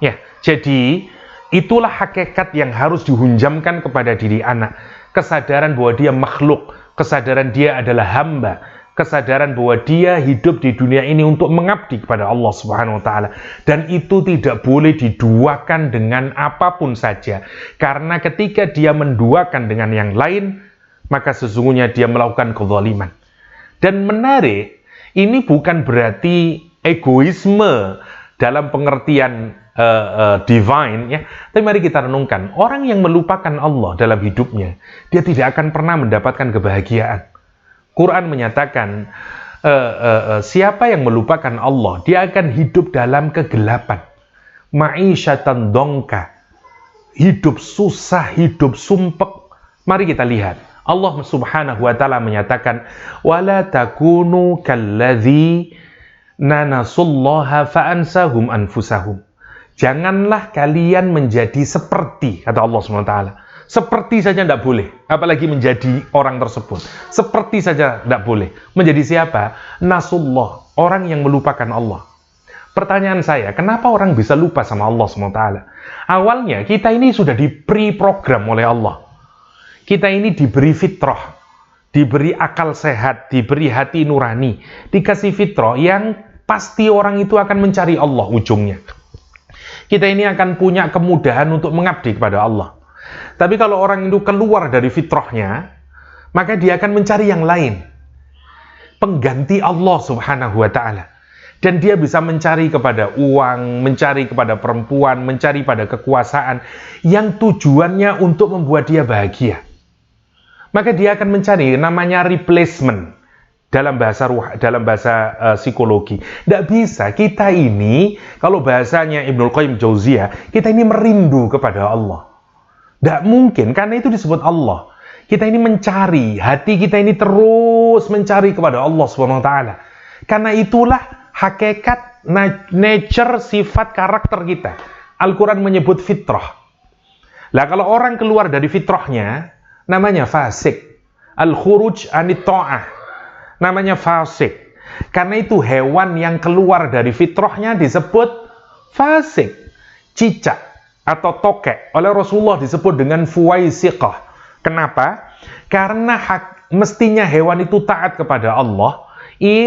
Ya, jadi itulah hakikat yang harus dihunjamkan kepada diri anak, kesadaran bahwa dia makhluk, kesadaran dia adalah hamba, kesadaran bahwa dia hidup di dunia ini untuk mengabdi kepada Allah Subhanahu wa taala, dan itu tidak boleh diduakan dengan apapun saja, karena ketika dia menduakan dengan yang lain, maka sesungguhnya dia melakukan kezaliman. Dan menarik, ini bukan berarti egoisme dalam pengertian divine, ya. Tapi mari kita renungkan, orang yang melupakan Allah dalam hidupnya, dia tidak akan pernah mendapatkan kebahagiaan. Quran menyatakan, siapa yang melupakan Allah, dia akan hidup dalam kegelapan. Ma'isyatan dongka, hidup susah, hidup sumpek. Mari kita lihat. Allah Subhanahu wa taala menyatakan, "Wala takunu kalladzi nasullaha fa'ansahum anfusahum." Janganlah kalian menjadi seperti, kata Allah Subhanahu wa taala. Seperti saja tidak boleh, apalagi menjadi orang tersebut. Seperti saja tidak boleh. Menjadi siapa? Nasullah, orang yang melupakan Allah. Pertanyaan saya, kenapa orang bisa lupa sama Allah Subhanahu wa taala? Awalnya kita ini sudah di-pre-program oleh Allah. Kita ini diberi fitrah, diberi akal sehat, diberi hati nurani, dikasih fitrah yang pasti orang itu akan mencari Allah ujungnya. Kita ini akan punya kemudahan untuk mengabdi kepada Allah. Tapi kalau orang itu keluar dari fitrahnya, maka dia akan mencari yang lain, pengganti Allah Subhanahu wa taala. Dan dia bisa mencari kepada uang, mencari kepada perempuan, mencari pada kekuasaan yang tujuannya untuk membuat dia bahagia. Maka dia akan mencari namanya replacement dalam bahasa psikologi. Tidak bisa, kita ini, kalau bahasanya Ibnul Qayyim Jauziyah, kita ini merindu kepada Allah. Tidak mungkin, karena itu disebut Allah. Kita ini mencari, hati kita ini terus mencari kepada Allah SWT. Karena itulah hakikat, nature, sifat, karakter kita. Al-Quran menyebut fitrah. Lah kalau orang keluar dari fitrahnya, namanya fasik. Al-khuruj anit ta'ah, namanya fasik. Karena itu hewan yang keluar dari fitrahnya disebut fasik. Cicak atau tokek oleh Rasulullah disebut dengan fuwaisiqah. Kenapa? Karena mestinya hewan itu taat kepada Allah.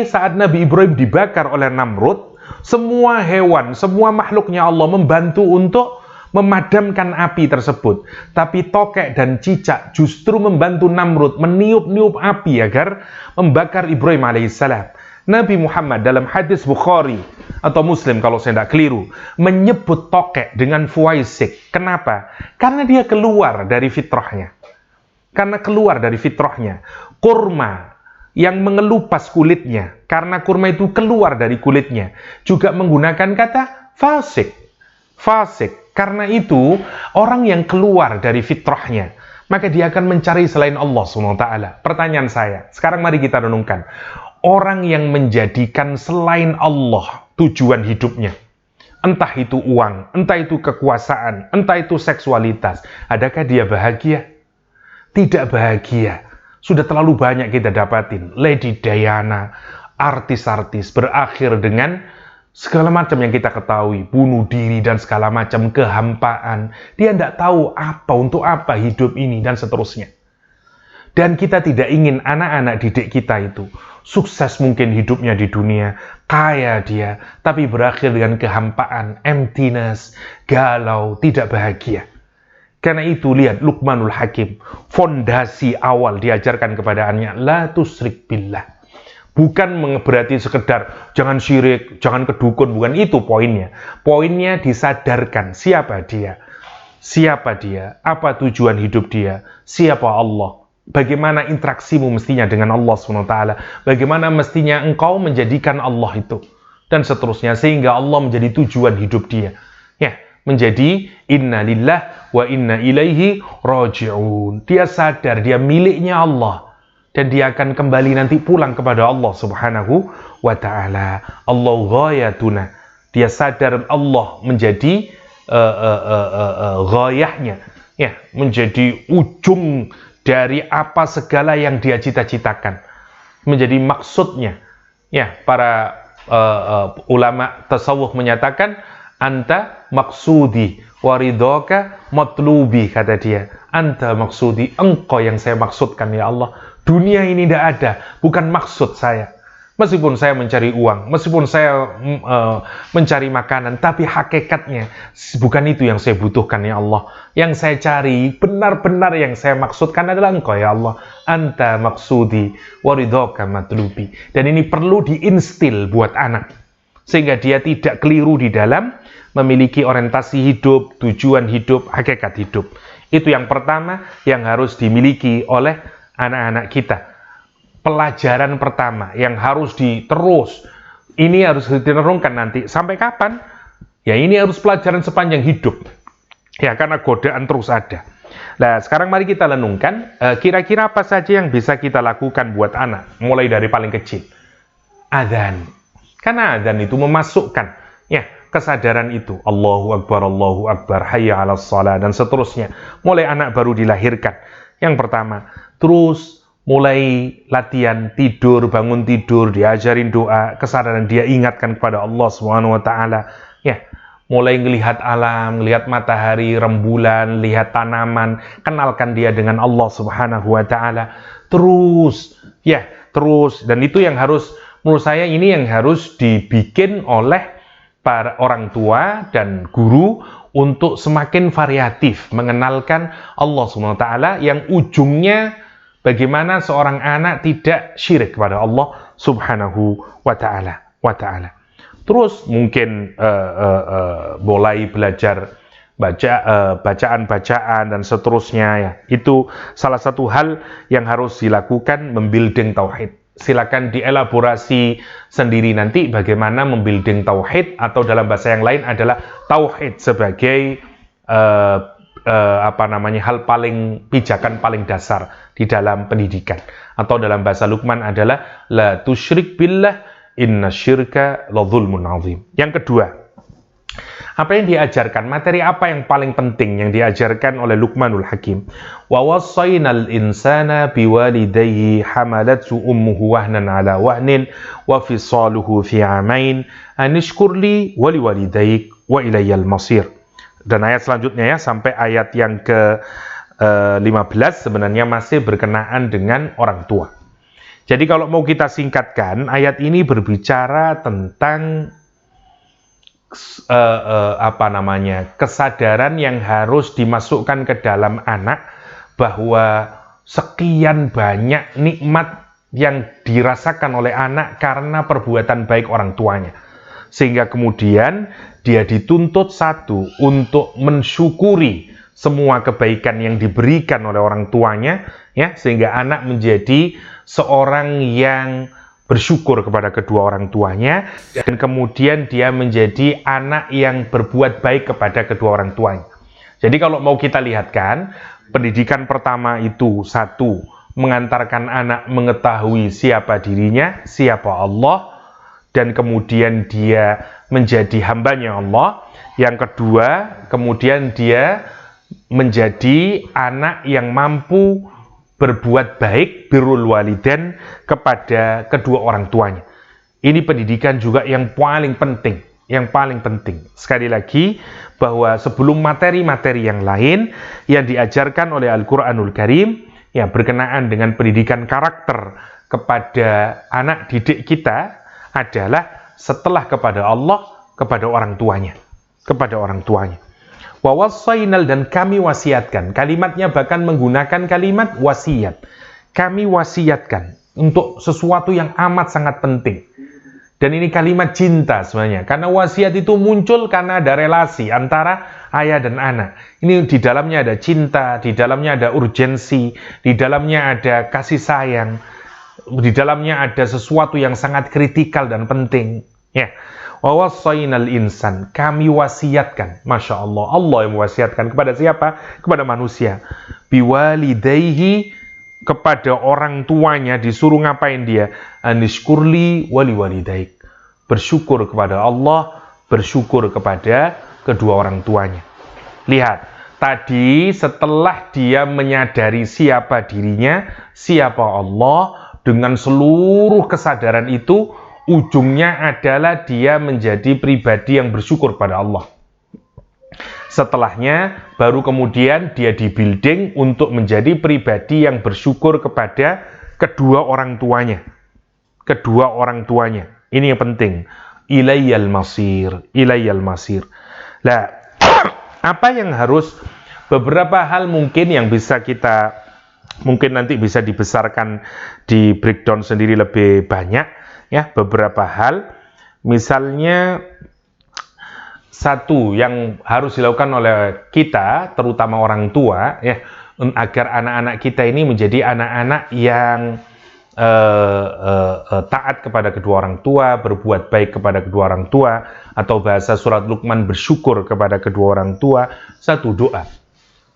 Saat Nabi Ibrahim dibakar oleh Namrud, semua hewan, semua makhluknya Allah membantu untuk memadamkan api tersebut. Tapi tokek dan cicak justru membantu Namrud meniup-niup api agar membakar Ibrahim alaihissalam. Nabi Muhammad dalam hadis Bukhari atau Muslim kalau saya tidak keliru, menyebut tokek dengan fuwaisik. Kenapa? Karena dia keluar dari fitrahnya. Karena keluar dari fitrahnya. Kurma yang mengelupas kulitnya, karena kurma itu keluar dari kulitnya, juga menggunakan kata fasik. Fasik. Karena itu, orang yang keluar dari fitrahnya, maka dia akan mencari selain Allah SWT. Pertanyaan saya, sekarang mari kita renungkan. Orang yang menjadikan selain Allah tujuan hidupnya, entah itu uang, entah itu kekuasaan, entah itu seksualitas, adakah dia bahagia? Tidak bahagia. Sudah terlalu banyak kita dapatin. Lady Diana, artis-artis berakhir dengan segala macam yang kita ketahui, bunuh diri dan segala macam kehampaan. Dia tidak tahu apa, untuk apa hidup ini, dan seterusnya. Dan kita tidak ingin anak-anak didik kita itu sukses mungkin hidupnya di dunia, kaya dia, tapi berakhir dengan kehampaan, emptiness, galau, tidak bahagia. Karena itu lihat Luqmanul Hakim, fondasi awal diajarkan kepada anaknya, la tusyrik billah. Bukan berarti sekedar jangan syirik, jangan kedukun, bukan itu poinnya. Poinnya disadarkan siapa dia, apa tujuan hidup dia, siapa Allah, bagaimana interaksimu mestinya dengan Allah SWT, bagaimana mestinya engkau menjadikan Allah itu, dan seterusnya, sehingga Allah menjadi tujuan hidup dia. Ya, menjadi inna lillah wa inna ilaihi raji'un. Dia sadar dia miliknya Allah. Dan dia akan kembali nanti pulang kepada Allah Subhanahu wa ta'ala. Allah ghayatuna. Dia sadar Allah menjadi ghayahnya. Ya, menjadi ujung dari apa segala yang dia cita-citakan. Menjadi maksudnya. Ya, para ulama tasawuf menyatakan, anta maksudi waridhoka matlubi, kata dia. Anta maksudi, engkau yang saya maksudkan ya Allah. Dunia ini tidak ada, bukan maksud saya. Meskipun saya mencari uang, meskipun saya mencari makanan, tapi hakikatnya bukan itu yang saya butuhkan ya Allah. Yang saya cari, benar-benar yang saya maksudkan adalah engkau ya Allah. Anta maksudi waridhoka matlubi. Dan ini perlu diinstil buat anak. Sehingga dia tidak keliru di dalam memiliki orientasi hidup, tujuan hidup, hakikat hidup. Itu yang pertama yang harus dimiliki oleh anak-anak kita. Pelajaran pertama yang harus diterus, ini harus direnungkan nanti. Sampai kapan? Ya ini harus pelajaran sepanjang hidup. Ya karena godaan terus ada. Nah sekarang mari kita renungkan, kira-kira apa saja yang bisa kita lakukan buat anak, mulai dari paling kecil. Adzan. Karena adzan itu memasukkan ya kesadaran itu. Allahu Akbar, hayya 'alas shalah, dan seterusnya. Mulai anak baru dilahirkan. Yang pertama, terus mulai latihan tidur, bangun tidur, diajarin doa, kesadaran dia ingatkan kepada Allah Subhanahu wa taala. Ya, mulai melihat alam, melihat matahari, rembulan, lihat tanaman, kenalkan dia dengan Allah Subhanahu wa taala. Terus dan itu yang harus, menurut saya ini yang harus dibikin oleh para orang tua dan guru untuk semakin variatif mengenalkan Allah SWT yang ujungnya bagaimana seorang anak tidak syirik kepada Allah Subhanahu wa ta'ala. Terus mungkin mulai belajar bacaan-bacaan dan seterusnya ya. Itu salah satu hal yang harus dilakukan, membuilding tauhid. Silakan dielaborasi sendiri nanti bagaimana membuilding tauhid, atau dalam bahasa yang lain adalah tauhid sebagai hal paling, pijakan paling dasar di dalam pendidikan. Atau dalam bahasa Luqman adalah la tusyrik billah inna syirka la dzulmun azim. Yang kedua, apa yang diajarkan, materi apa yang paling penting yang diajarkan oleh Luqmanul Hakim? Wa wassaynal insana biwalidayhi hamalathu ummuhu wahnan ala wahnin wa fisaluhu fi 'amain an ishkur li wa liwalidayk wa ilayyal masir. Dan ayat selanjutnya ya, sampai ayat yang ke-15 sebenarnya masih berkenaan dengan orang tua. Jadi kalau mau kita singkatkan, ayat ini berbicara tentang kesadaran yang harus dimasukkan ke dalam anak bahwa sekian banyak nikmat yang dirasakan oleh anak karena perbuatan baik orang tuanya, sehingga kemudian dia dituntut satu untuk mensyukuri semua kebaikan yang diberikan oleh orang tuanya ya, sehingga anak menjadi seorang yang bersyukur kepada kedua orang tuanya, dan kemudian dia menjadi anak yang berbuat baik kepada kedua orang tuanya. Jadi kalau mau kita lihatkan, pendidikan pertama itu satu, mengantarkan anak mengetahui siapa dirinya, siapa Allah, dan kemudian dia menjadi hambanya Allah. Yang kedua, kemudian dia menjadi anak yang mampu berbuat baik, birrul walidain, kepada kedua orang tuanya. Ini pendidikan juga yang paling penting, Sekali lagi, bahwa sebelum materi-materi yang lain yang diajarkan oleh Al-Quranul Karim, ya berkenaan dengan pendidikan karakter kepada anak didik kita adalah setelah kepada Allah, kepada orang tuanya. Kepada orang tuanya. Wa wassainal, dan kami wasiatkan. Kalimatnya bahkan menggunakan kalimat wasiat. Kami wasiatkan untuk sesuatu yang amat sangat penting. Dan ini kalimat cinta sebenarnya. Karena wasiat itu muncul karena ada relasi antara ayah dan anak. Ini di dalamnya ada cinta, di dalamnya ada urgensi, di dalamnya ada kasih sayang, di dalamnya ada sesuatu yang sangat kritikal dan penting. Ya. Wa wassainal insan, kami wasiatkan. Masya Allah, Allah yang mewasiatkan kepada siapa? Kepada manusia. Biwalidayhi, kepada orang tuanya disuruh ngapain dia? Anishkurli wali walidaik. Bersyukur kepada Allah, bersyukur kepada kedua orang tuanya. Lihat, tadi setelah dia menyadari siapa dirinya, siapa Allah, dengan seluruh kesadaran itu, ujungnya adalah dia menjadi pribadi yang bersyukur pada Allah. Setelahnya, baru kemudian dia di-building untuk menjadi pribadi yang bersyukur kepada kedua orang tuanya. Kedua orang tuanya. Ini yang penting. Ilayyal masir. Ilayyal masir. Nah, apa yang harus, beberapa hal mungkin yang bisa kita, mungkin nanti bisa dibesarkan, di breakdown sendiri lebih banyak. Ya, beberapa hal, misalnya satu yang harus dilakukan oleh kita, terutama orang tua, ya, agar anak-anak kita ini menjadi anak-anak yang taat kepada kedua orang tua, berbuat baik kepada kedua orang tua, atau bahasa surat Luqman bersyukur kepada kedua orang tua. Satu, doa.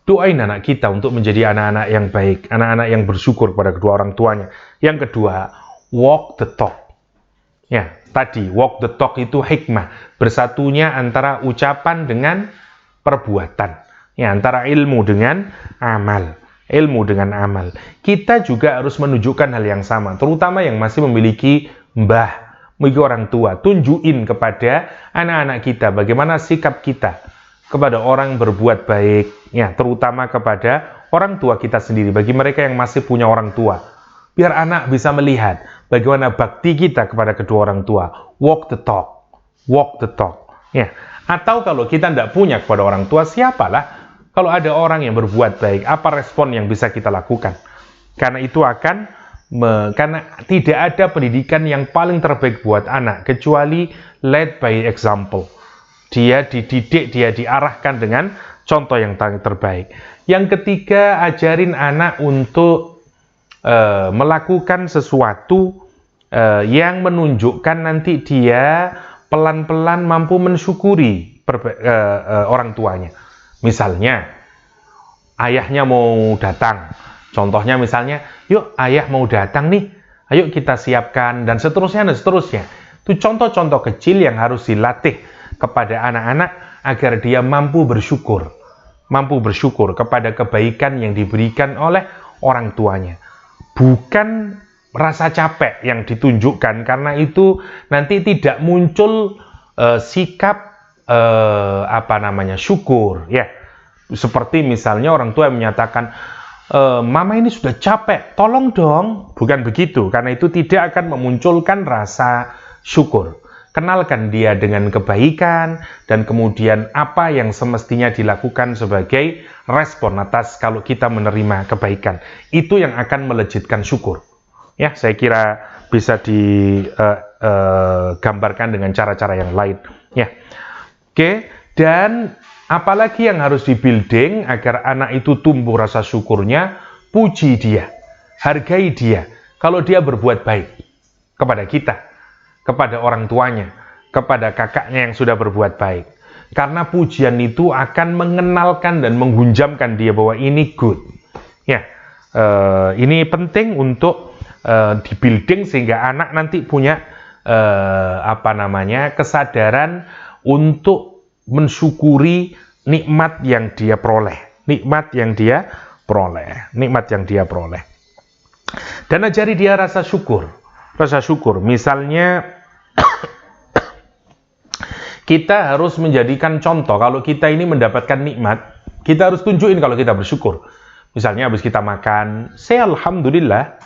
Doain anak kita untuk menjadi anak-anak yang baik, anak-anak yang bersyukur kepada kedua orang tuanya. Yang kedua, walk the talk. Ya, tadi walk the talk itu hikmah, bersatunya antara ucapan dengan perbuatan, ya, antara ilmu dengan amal, ilmu dengan amal. Kita juga harus menunjukkan hal yang sama, terutama yang masih memiliki mbah, memiliki orang tua. Tunjukin kepada anak-anak kita bagaimana sikap kita kepada orang berbuat baik, ya, terutama kepada orang tua kita sendiri, bagi mereka yang masih punya orang tua. Biar anak bisa melihat bagaimana bakti kita kepada kedua orang tua. Walk the talk. Walk the talk. Ya. Atau kalau kita tidak punya kepada orang tua, siapalah? Kalau ada orang yang berbuat baik, apa respon yang bisa kita lakukan? Karena itu akan, karena tidak ada pendidikan yang paling terbaik buat anak, kecuali led by example. Dia dididik, dia diarahkan dengan contoh yang terbaik. Yang ketiga, ajarin anak untuk melakukan sesuatu yang menunjukkan nanti dia pelan-pelan mampu mensyukuri orang tuanya. Misalnya, ayahnya mau datang. Contohnya misalnya, yuk ayah mau datang nih, ayo kita siapkan, dan seterusnya dan seterusnya. Itu contoh-contoh kecil yang harus dilatih kepada anak-anak agar dia mampu bersyukur kepada kebaikan yang diberikan oleh orang tuanya. Bukan rasa capek yang ditunjukkan, karena itu nanti tidak muncul sikap syukur, ya. Seperti misalnya orang tua yang menyatakan, mama ini sudah capek, tolong dong. Bukan begitu, karena itu tidak akan memunculkan rasa syukur. Kenalkan dia dengan kebaikan, dan kemudian apa yang semestinya dilakukan sebagai respon atas kalau kita menerima kebaikan. Itu yang akan melejitkan syukur. Ya, saya kira bisa digambarkan dengan cara-cara yang lain. Ya, oke. Dan apalagi yang harus di-building agar anak itu tumbuh rasa syukurnya, puji dia, hargai dia. Kalau dia berbuat baik kepada kita, kepada orang tuanya, kepada kakaknya yang sudah berbuat baik. Karena pujian itu akan mengenalkan dan menghunjamkan dia bahwa ini good. Ya, ini penting untuk di-building sehingga anak nanti punya kesadaran untuk mensyukuri nikmat yang dia peroleh, Dan ajari dia rasa syukur. Misalnya kita harus menjadikan contoh, kalau kita ini mendapatkan nikmat, kita harus tunjukin kalau kita bersyukur. Misalnya habis kita makan, say alhamdulillah,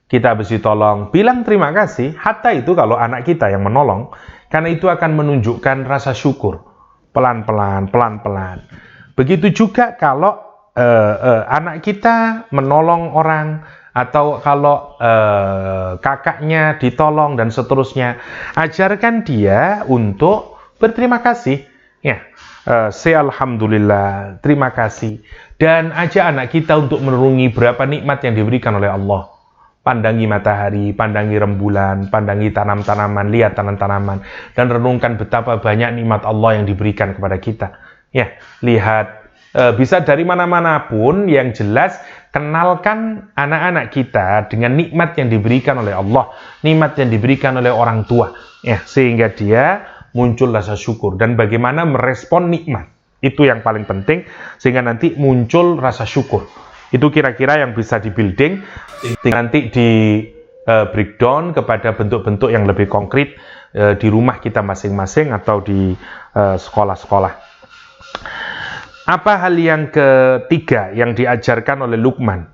kita habis ditolong, bilang terima kasih. Hatta itu kalau anak kita yang menolong, karena itu akan menunjukkan rasa syukur. Pelan-pelan, pelan-pelan. Begitu juga kalau anak kita menolong orang, atau kalau kakaknya ditolong dan seterusnya, ajarkan dia untuk berterima kasih. Ya, say alhamdulillah, terima kasih. Dan ajak anak kita untuk merenungi berapa nikmat yang diberikan oleh Allah. Pandangi matahari, pandangi rembulan, pandangi tanam-tanaman, lihat tanam-tanaman, dan renungkan betapa banyak nikmat Allah yang diberikan kepada kita. Ya, lihat. Bisa dari mana-mana pun, yang jelas kenalkan anak-anak kita dengan nikmat yang diberikan oleh Allah, nikmat yang diberikan oleh orang tua, ya, sehingga dia muncul rasa syukur dan bagaimana merespon nikmat. Itu yang paling penting, sehingga nanti muncul rasa syukur. Itu kira-kira yang bisa di-building, nanti di breakdown kepada bentuk-bentuk yang lebih konkret di rumah kita masing-masing atau di sekolah-sekolah. Apa hal yang ketiga yang diajarkan oleh Luqman?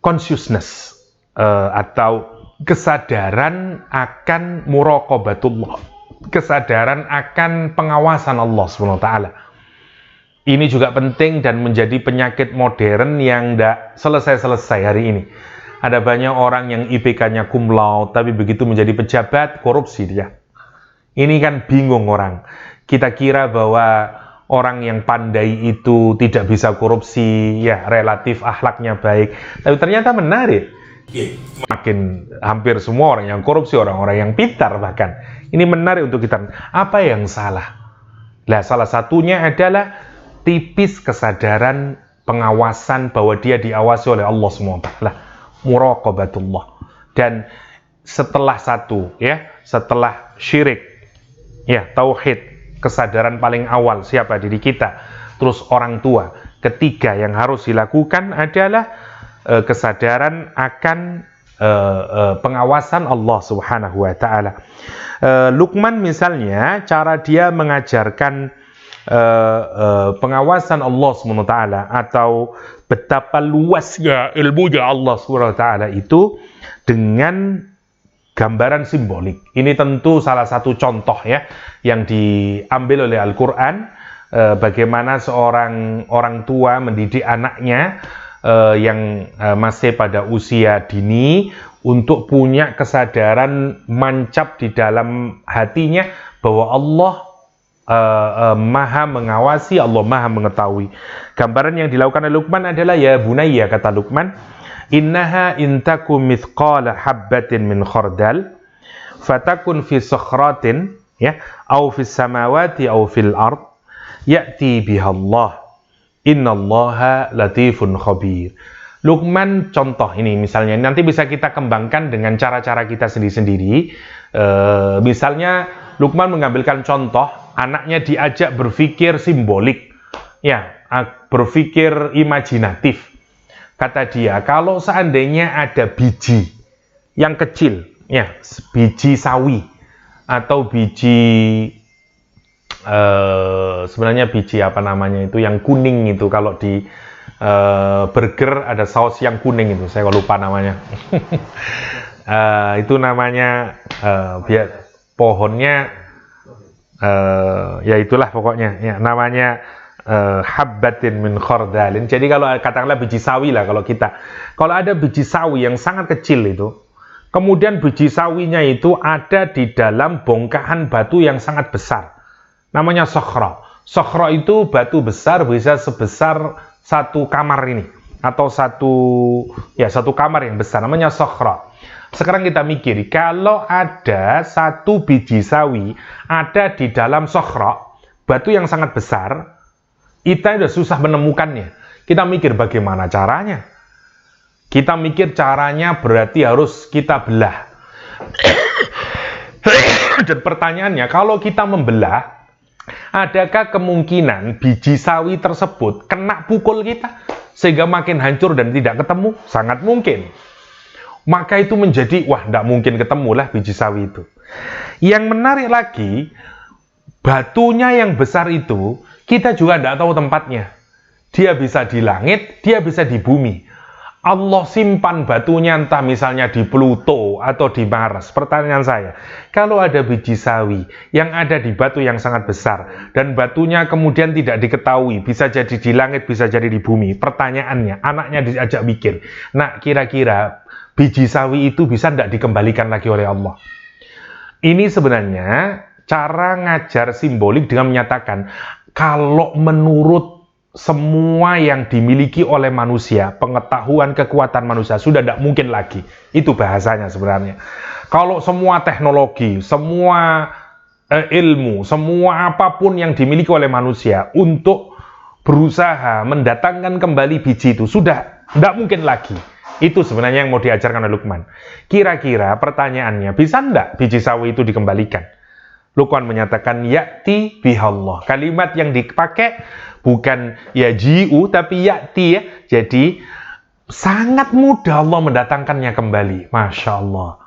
Consciousness, atau kesadaran akan muraqabatullah, kesadaran akan pengawasan Allah SWT. Ini juga penting dan menjadi penyakit modern yang tidak selesai-selesai hari ini. Ada banyak orang yang IPK-nya cum laude, tapi begitu menjadi pejabat, korupsi dia. Ini kan bingung orang. Kita kira bahwa orang yang pandai itu tidak bisa korupsi, ya relatif akhlaknya baik. Tapi ternyata menarik. Makin hampir semua orang yang korupsi, orang-orang yang pintar bahkan. Ini menarik untuk kita. Apa yang salah? Nah, salah satunya adalah tipis kesadaran pengawasan bahwa dia diawasi oleh Allah SWT. Muraqabatullah. Dan setelah setelah syirik, ya tauhid, kesadaran paling awal siapa diri kita, terus orang tua. Ketiga yang harus dilakukan adalah kesadaran akan pengawasan Allah Subhanahu wa taala. Luqman misalnya, cara dia mengajarkan pengawasan Allah Subhanahu wa taala atau betapa luasnya ilmunya Allah Subhanahu wa taala itu dengan gambaran simbolik. Ini tentu salah satu contoh ya yang diambil oleh Al-Quran, bagaimana seorang orang tua mendidik anaknya yang masih pada usia dini untuk punya kesadaran mancap di dalam hatinya bahwa Allah maha mengawasi, Allah maha mengetahui. Gambaran yang dilakukan oleh Luqman adalah, ya bunayya, kata Luqman, innaha intakum mithqala habbatin min khardal fatakun fi sakhratin, ya, au fis samawati au fil ard ya'ti biha Allah innallaha latifun khabir. Luqman contoh ini misalnya, nanti bisa kita kembangkan dengan cara-cara kita sendiri-sendiri. Misalnya Luqman mengambilkan contoh, anaknya diajak berpikir simbolik, ya, berpikir imajinatif. Kata dia, kalau seandainya ada biji yang kecil, ya, biji sawi atau biji sebenarnya biji apa namanya itu yang kuning itu, kalau di burger ada saus yang kuning itu, saya lupa namanya. Itu namanya biar pohonnya ya itulah pokoknya, ya, namanya habbatin min khardalin. Jadi kalau katakanlah biji sawi lah, kalau ada biji sawi yang sangat kecil itu, kemudian biji sawinya itu ada di dalam bongkahan batu yang sangat besar, namanya sokhra. Sokhra itu batu besar, bisa sebesar satu kamar ini, atau satu kamar yang besar, namanya sokhra. Sekarang kita mikir, kalau ada satu biji sawi ada di dalam sokhra, batu yang sangat besar, kita sudah susah menemukannya. Kita mikir bagaimana caranya. Kita mikir caranya berarti harus kita belah. Dan pertanyaannya, kalau kita membelah, adakah kemungkinan biji sawi tersebut kena pukul kita sehingga makin hancur dan tidak ketemu? Sangat mungkin. Maka itu menjadi, wah, tidak mungkin ketemulah biji sawi itu. Yang menarik lagi, batunya yang besar itu kita juga tidak tahu tempatnya. dia bisa di langit, dia bisa di bumi. Allah simpan batunya entah misalnya di Pluto atau di Mars. Pertanyaan saya, kalau ada biji sawi yang ada di batu yang sangat besar dan batunya kemudian tidak diketahui, bisa jadi di langit, bisa jadi di bumi. Pertanyaannya, anaknya diajak mikir, nah kira-kira biji sawi itu bisa tidak dikembalikan lagi oleh Allah? Ini sebenarnya cara ngajar simbolik dengan menyatakan, kalau menurut semua yang dimiliki oleh manusia, pengetahuan, kekuatan manusia, sudah tidak mungkin lagi. Itu bahasanya sebenarnya. Kalau semua teknologi, semua ilmu, semua apapun yang dimiliki oleh manusia untuk berusaha mendatangkan kembali biji itu, sudah tidak mungkin lagi. Itu sebenarnya yang mau diajarkan oleh Luqman. Kira-kira pertanyaannya, bisa tidak biji sawi itu dikembalikan? Luqman menyatakan, ya'ti bihallah. Kalimat yang dipakai bukan yaji'u, tapi ya'ti ya. Jadi, sangat mudah Allah mendatangkannya kembali. Masya Allah.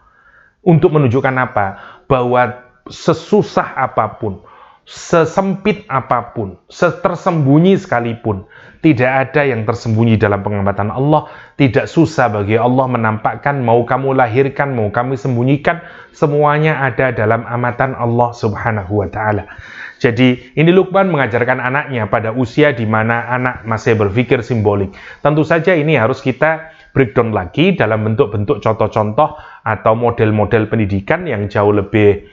Untuk menunjukkan apa? Bahwa sesusah apapun, sesempit apapun, setersembunyi sekalipun, tidak ada yang tersembunyi dalam pengamatan Allah. Tidak susah bagi Allah menampakkan, mau kamu lahirkan, mau kami sembunyikan, semuanya ada dalam amatan Allah Subhanahu wa Ta'ala. Jadi ini Luqman mengajarkan anaknya pada usia di mana anak masih berpikir simbolik. Tentu saja ini harus kita breakdown lagi dalam bentuk-bentuk contoh-contoh atau model-model pendidikan yang jauh lebih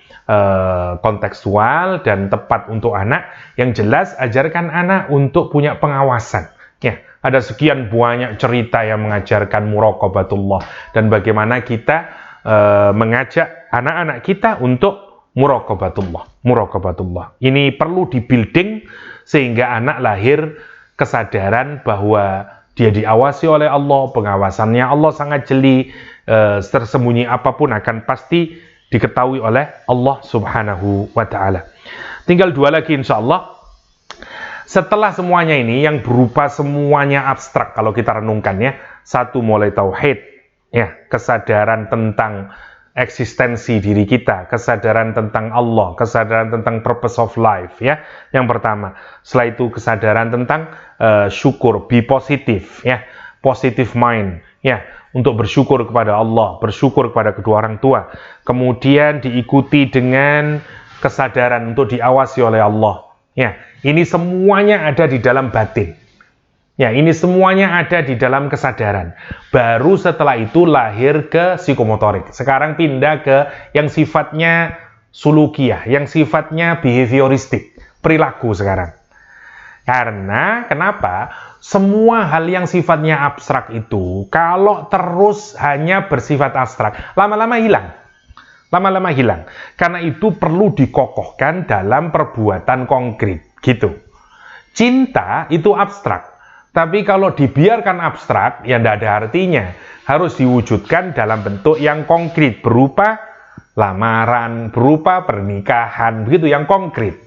kontekstual dan tepat untuk anak. Yang jelas, ajarkan anak untuk punya pengawasan. Ya, ada sekian banyak cerita yang mengajarkan muraqabatullah dan bagaimana kita mengajak anak-anak kita untuk muraqabatullah. Ini perlu di-building sehingga anak lahir kesadaran bahwa dia diawasi oleh Allah, pengawasannya Allah sangat jeli, tersembunyi apapun akan pasti diketahui oleh Allah Subhanahu wa Ta'ala. Tinggal dua lagi insya Allah. Setelah semuanya ini yang berupa semuanya abstrak kalau kita renungkan ya. Satu, mulai tauhid, ya, kesadaran tentang eksistensi diri kita, kesadaran tentang Allah, kesadaran tentang purpose of life ya. Yang pertama. Setelah itu kesadaran tentang syukur, be positif ya, positive mind ya, untuk bersyukur kepada Allah, bersyukur kepada kedua orang tua. Kemudian diikuti dengan kesadaran untuk diawasi oleh Allah. Ya, ini semuanya ada di dalam batin. Ya, ini semuanya ada di dalam kesadaran. Baru setelah itu lahir ke psikomotorik. Sekarang pindah ke yang sifatnya sulukiyah, yang sifatnya behavioristik, perilaku sekarang. Karena kenapa? Semua hal yang sifatnya abstrak itu, kalau terus hanya bersifat abstrak, lama-lama hilang. Lama-lama hilang. Karena itu perlu dikokohkan dalam perbuatan konkret. Gitu. Cinta itu abstrak. Tapi kalau dibiarkan abstrak, ya tidak ada artinya. Harus diwujudkan dalam bentuk yang konkret. Berupa lamaran, berupa pernikahan. Begitu, yang konkret.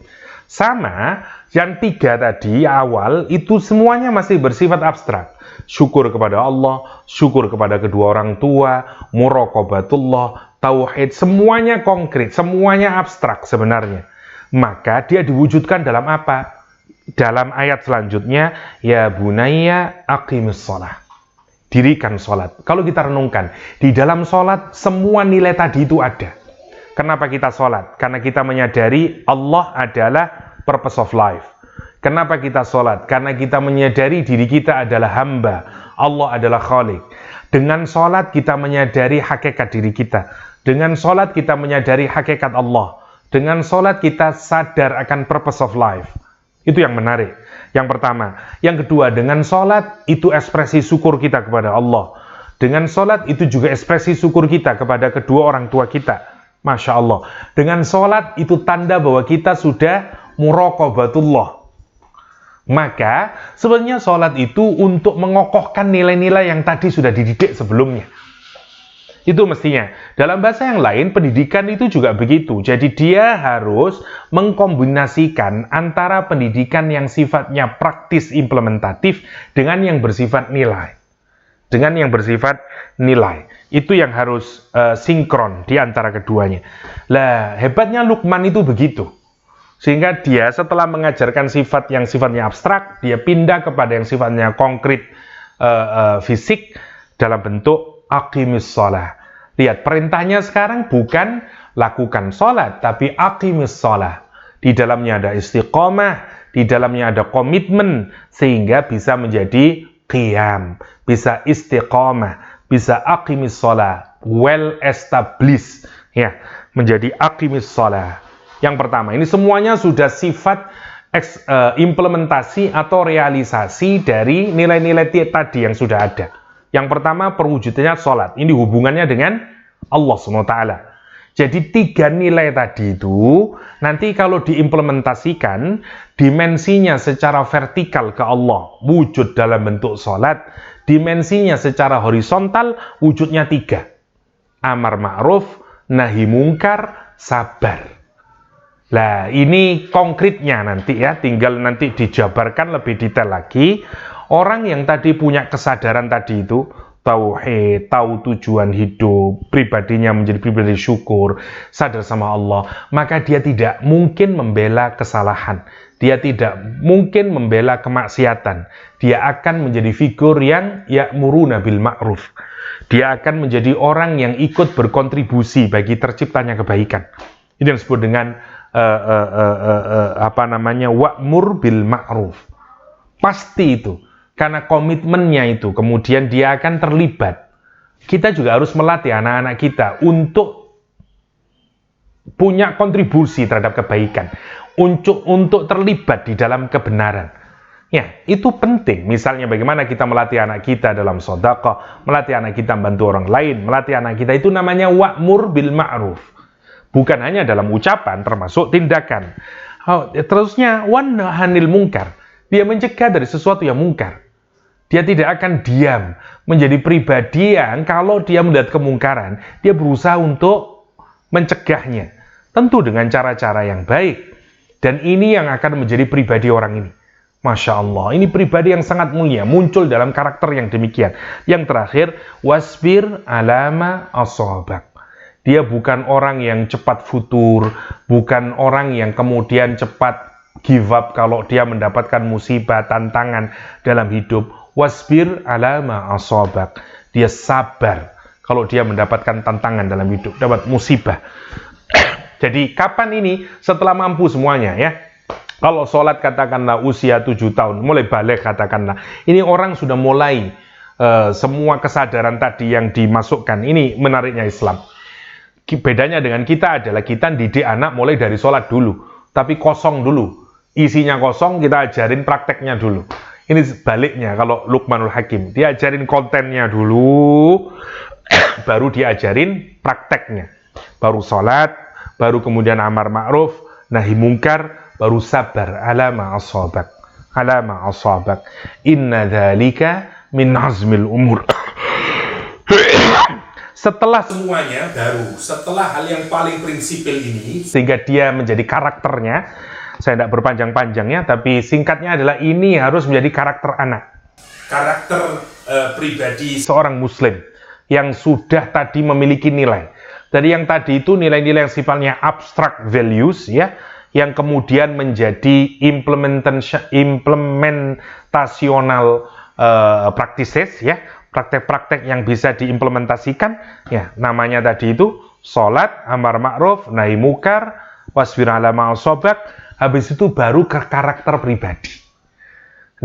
Sama, yang tiga tadi, awal, itu semuanya masih bersifat abstrak. Syukur kepada Allah, syukur kepada kedua orang tua, muraqabatullah, tauhid, semuanya konkret, semuanya abstrak sebenarnya. Maka dia diwujudkan dalam apa? Dalam ayat selanjutnya, ya bunayya aqimis shalah. Dirikan sholat. Kalau kita renungkan, di dalam sholat semua nilai tadi itu ada. Kenapa kita sholat? Karena kita menyadari Allah adalah purpose of life. Kenapa kita sholat? Karena kita menyadari diri kita adalah hamba. Allah adalah khalik. Dengan sholat kita menyadari hakikat diri kita. Dengan sholat kita menyadari hakikat Allah. Dengan sholat kita sadar akan purpose of life. Itu yang menarik. Yang pertama. Yang kedua, dengan sholat itu ekspresi syukur kita kepada Allah. Dengan sholat itu juga ekspresi syukur kita kepada kedua orang tua kita. Masya Allah. Dengan sholat itu tanda bahwa kita sudah muraqabatullah. Maka sebenarnya sholat itu untuk mengokohkan nilai-nilai yang tadi sudah dididik sebelumnya. Itu mestinya. Dalam bahasa yang lain, pendidikan itu juga begitu. Jadi dia harus mengkombinasikan antara pendidikan yang sifatnya praktis implementatif dengan yang bersifat nilai. Dengan yang bersifat nilai. Itu yang harus sinkron di antara keduanya. Lah, hebatnya Luqman itu begitu. Sehingga dia setelah mengajarkan sifat yang sifatnya abstrak, dia pindah kepada yang sifatnya konkret, fisik, dalam bentuk aqimis shalah. Lihat, perintahnya sekarang bukan lakukan sholat, tapi aqimis shalah. Di dalamnya ada istiqomah, di dalamnya ada komitmen, sehingga bisa menjadi qiyam, bisa istiqomah, bisa aqimis shalah, well established, ya, menjadi aqimis shalah. Yang pertama, ini semuanya sudah sifat implementasi atau realisasi dari nilai-nilai tadi yang sudah ada. Yang pertama, perwujudannya sholat. Ini hubungannya dengan Allah SWT. Jadi 3 nilai tadi itu, nanti kalau diimplementasikan, dimensinya secara vertikal ke Allah, wujud dalam bentuk sholat. Dimensinya secara horizontal, wujudnya 3. Amar ma'ruf, nahi mungkar, sabar. Nah, ini konkretnya nanti ya, tinggal nanti dijabarkan lebih detail lagi. Orang yang tadi punya kesadaran tadi itu, tauhid, tahu tujuan hidup, pribadinya menjadi pribadi syukur, sadar sama Allah, maka dia tidak mungkin membela kesalahan. Dia tidak mungkin membela kemaksiatan. Dia akan menjadi figur yang ya'muruna bil ma'ruf. Dia akan menjadi orang yang ikut berkontribusi bagi terciptanya kebaikan. Ini yang disebut dengan wa'mur bil ma'ruf. Pasti itu, karena komitmennya itu, kemudian dia akan terlibat. Kita juga harus melatih anak-anak kita untuk punya kontribusi terhadap kebaikan, untuk terlibat di dalam kebenaran. Ya, itu penting. Misalnya bagaimana kita melatih anak kita dalam sedekah, melatih anak kita membantu orang lain, melatih anak kita, itu namanya wa'mur bil ma'ruf. Bukan hanya dalam ucapan, termasuk tindakan. Terusnya, wanhanil mungkar. Dia mencegah dari sesuatu yang mungkar. Dia tidak akan diam. Menjadi pribadi yang kalau dia melihat kemungkaran, dia berusaha untuk mencegahnya. Tentu dengan cara-cara yang baik. Dan ini yang akan menjadi pribadi orang ini. Masya Allah, ini pribadi yang sangat mulia. Muncul dalam karakter yang demikian. Yang terakhir, wasbir alama ashabak. Dia bukan orang yang cepat futur, bukan orang yang kemudian cepat give up kalau dia mendapatkan musibah, tantangan dalam hidup. Wasbir alama ashabak. Dia sabar kalau dia mendapatkan tantangan dalam hidup, dapat musibah. Jadi kapan ini? Setelah mampu semuanya ya. Kalau sholat katakanlah usia 7 tahun, mulai balik katakanlah. Ini orang sudah mulai semua kesadaran tadi yang dimasukkan. Ini menariknya Islam. Bedanya dengan kita adalah kita didik anak mulai dari sholat dulu, tapi kosong dulu, isinya kosong, kita ajarin prakteknya dulu. Ini sebaliknya kalau Luqmanul Hakim, dia ajarin kontennya dulu, baru diajarin prakteknya, baru sholat, baru kemudian amar ma'ruf, nahi mungkar, baru sabar, alama ashabak, inna dzalika min azmil umur. Setelah semuanya baru, setelah hal yang paling prinsipil ini, sehingga dia menjadi karakternya, saya tidak berpanjang-panjangnya, tapi singkatnya adalah ini harus menjadi karakter anak. Karakter pribadi seorang muslim, yang sudah tadi memiliki nilai. Dari yang tadi itu nilai-nilai yang sifatnya abstract values, ya, yang kemudian menjadi implementasional practices, ya, praktek-praktek yang bisa diimplementasikan, ya, namanya tadi itu sholat, amar ma'ruf, nahi mungkar, wasbir ala ma'ashabak. Habis itu baru ke karakter pribadi.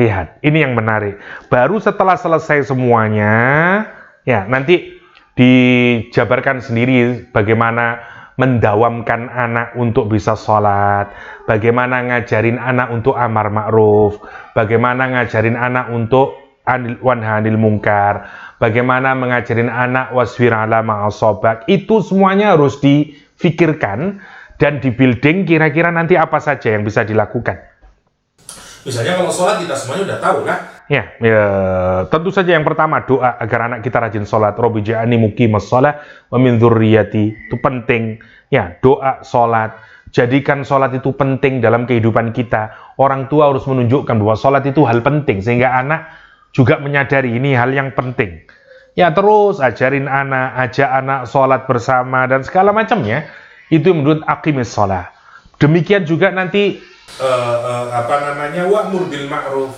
Lihat, ini yang menarik. Baru setelah selesai semuanya, ya, nanti dijabarkan sendiri bagaimana mendawamkan anak untuk bisa sholat, bagaimana ngajarin anak untuk amar ma'ruf, bagaimana ngajarin anak untuk wanhanil mungkar, bagaimana mengajarin anak wasbir ala ma'ashabak. Itu semuanya harus difikirkan dan di-building kira-kira nanti apa saja yang bisa dilakukan. Misalnya kalau sholat kita semuanya udah tahu kan? Ya, tentu saja yang pertama doa agar anak kita rajin sholat. Robbi ja'alni muqimas shalah wa min dzurriyyati. Itu penting. Ya, doa sholat. Jadikan sholat itu penting dalam kehidupan kita. Orang tua harus menunjukkan bahwa sholat itu hal penting sehingga anak juga menyadari ini hal yang penting. Ya, terus ajarin anak, ajak anak sholat bersama dan segala macamnya. Itu menurut aqimis shalah. Demikian juga nanti wa'mur bil ma'ruf,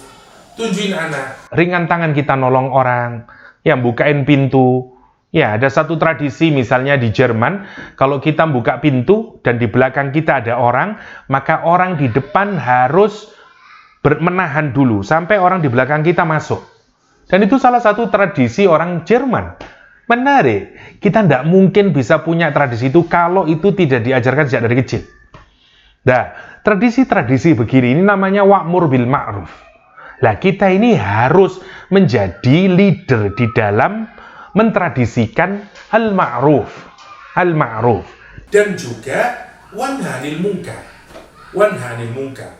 tunjuin anak. Ringan tangan kita nolong orang, yang bukain pintu. Ya, ada satu tradisi misalnya di Jerman, kalau kita buka pintu dan di belakang kita ada orang, maka orang di depan harus menahan dulu sampai orang di belakang kita masuk. Dan itu salah satu tradisi orang Jerman. Menarik, kita tidak mungkin bisa punya tradisi itu kalau itu tidak diajarkan sejak dari kecil. Nah, tradisi-tradisi begini, ini namanya wa'mur bil ma'ruf. Nah, kita ini harus menjadi leader di dalam mentradisikan al-ma'ruf. Al-ma'ruf. Dan juga wanhanil munkar. Wanhanil munkar.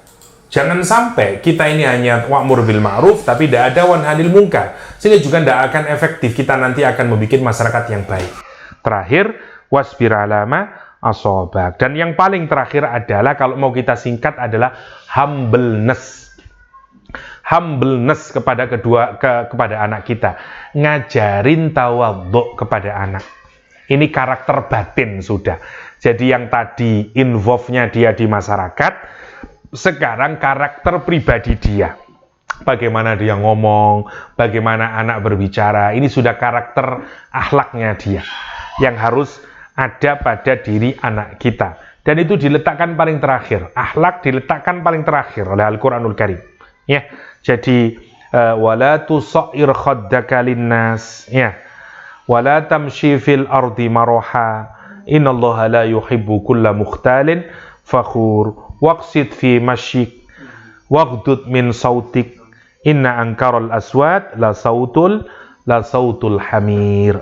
Jangan sampai kita ini hanya wa'mur bil ma'ruf, tapi tidak ada wanhanil munkar. Sehingga juga tidak akan efektif, kita nanti akan membuat masyarakat yang baik. Terakhir, wasbir alama asobak. Dan yang paling terakhir adalah, kalau mau kita singkat, adalah humbleness. Humbleness kepada kepada anak kita. Ngajarin tawadhu kepada anak. Ini karakter batin sudah. Jadi yang tadi involve-nya dia di masyarakat, sekarang karakter pribadi dia. Bagaimana dia ngomong, bagaimana anak berbicara, ini sudah karakter akhlaknya dia. Yang harus ada pada diri anak kita. Dan itu diletakkan paling terakhir. Akhlak diletakkan paling terakhir oleh Al-Quranul Karim. Ya, jadi wala tusair khaddaka linnas, ya. Wala tamshi fil ardi maraha. Innallaha la yuhibbu kulla mukhtalin fakhur. Waqsid fi masyik. Waghdud min sautik. Inna ankaral aswat la sautul hamir.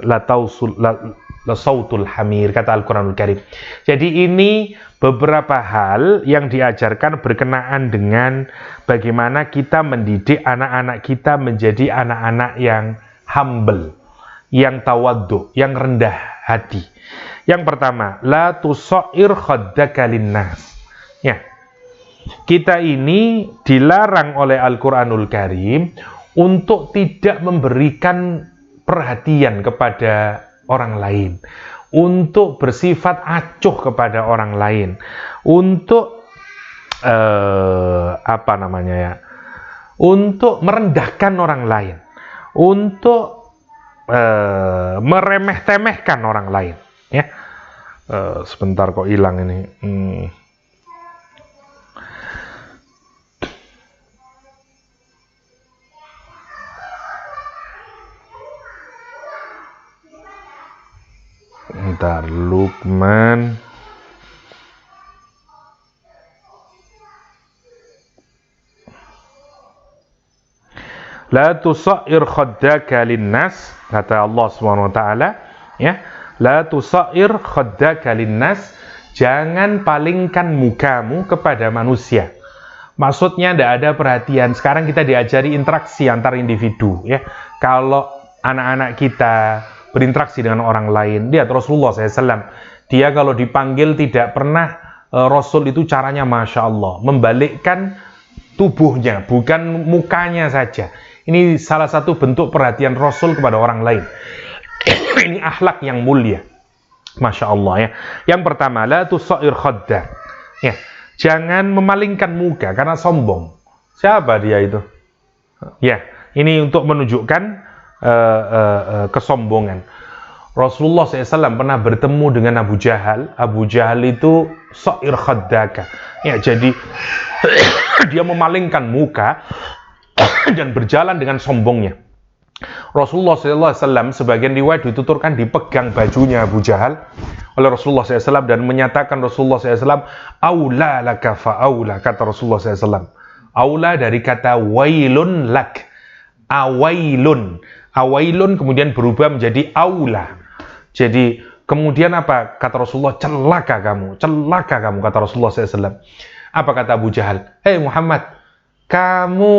La sautul hamir, kata Al-Quranul Karim. Jadi ini beberapa hal yang diajarkan berkenaan dengan bagaimana kita mendidik anak-anak kita menjadi anak-anak yang humble, yang tawadhu, yang rendah hati. Yang pertama, la tusair khaddaka linnas. Ya. Kita ini dilarang oleh Al-Quranul Karim untuk tidak memberikan perhatian kepada orang lain, untuk bersifat acuh kepada orang lain, untuk untuk merendahkan orang lain, untuk meremeh-temehkan orang lain. Ya, sebentar kok hilang ini. Bentar, Lukman. La tusair khaddaka linnas, kata Allah SWT, ya. La tusair khaddaka linnas, jangan palingkan mukamu kepada manusia. Maksudnya tidak ada perhatian. Sekarang kita diajari interaksi antar individu, ya. Kalau anak-anak kita berinteraksi dengan orang lain, lihat Rasulullah SAW, dia kalau dipanggil tidak pernah, Rasul itu caranya Masya Allah, membalikkan tubuhnya, bukan mukanya saja. Ini salah satu bentuk perhatian Rasul kepada orang lain. Ini akhlak yang mulia, Masya Allah, ya. Yang pertama, la tusair khaddak, ya. Jangan memalingkan muka karena sombong. Siapa dia itu? Ya, ini untuk menunjukkan kesombongan. Rasulullah SAW pernah bertemu dengan Abu Jahal. Abu Jahal itu sa'ir khaddaka, ya, jadi dia memalingkan muka dan berjalan dengan sombongnya. Rasulullah SAW, sebagian riwayat dituturkan dipegang bajunya Abu Jahal oleh Rasulullah SAW dan menyatakan Rasulullah SAW, aula laka fa'aula, kata Rasulullah SAW. Aula dari kata wailun lak, awailun. Awailun kemudian berubah menjadi aula. Jadi kemudian apa? Kata Rasulullah, celaka kamu, kata Rasulullah SAW. Apa kata Abu Jahal? Hei Muhammad, kamu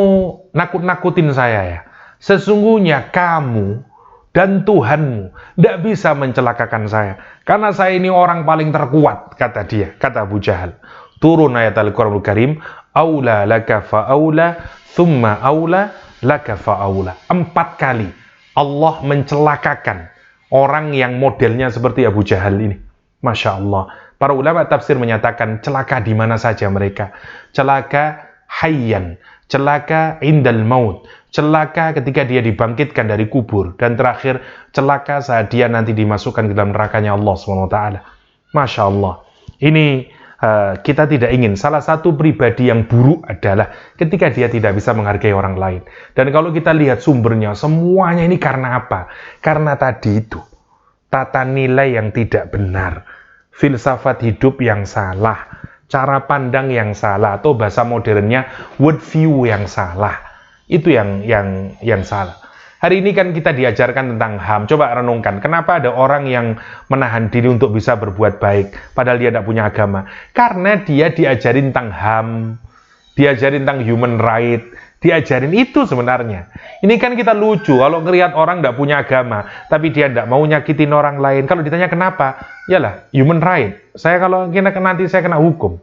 nakut-nakutin saya ya. Sesungguhnya kamu dan Tuhanmu tidak bisa mencelakakan saya. Karena saya ini orang paling terkuat, kata dia, kata Abu Jahal. Turun ayat Al-Quranul Karim, aula laka fa'aula, thumma aula laka fa'aula. 4 kali Allah mencelakakan orang yang modelnya seperti Abu Jahal ini. Masya Allah. Para ulama tafsir menyatakan celaka di mana saja mereka. Celaka hayyan, celaka indal maut, celaka ketika dia dibangkitkan dari kubur, dan terakhir celaka saat dia nanti dimasukkan ke dalam nerakanya Allah SWT. Masya Allah. Ini kita tidak ingin. Salah satu pribadi yang buruk adalah ketika dia tidak bisa menghargai orang lain. Dan kalau kita lihat sumbernya, semuanya ini karena apa? Karena tadi itu, tata nilai yang tidak benar, filsafat hidup yang salah, cara pandang yang salah, atau bahasa modernnya world view yang salah. Itu yang salah. Hari ini kan kita diajarkan tentang HAM. Coba renungkan, kenapa ada orang yang menahan diri untuk bisa berbuat baik, padahal dia tidak punya agama? Karena dia diajarin tentang HAM, diajarin tentang human right, diajarin itu sebenarnya. Ini kan kita lucu, kalau ngelihat orang tidak punya agama, tapi dia tidak mau nyakitin orang lain. Kalau ditanya kenapa? Yalah, human right. Saya kalau nanti saya kena hukum.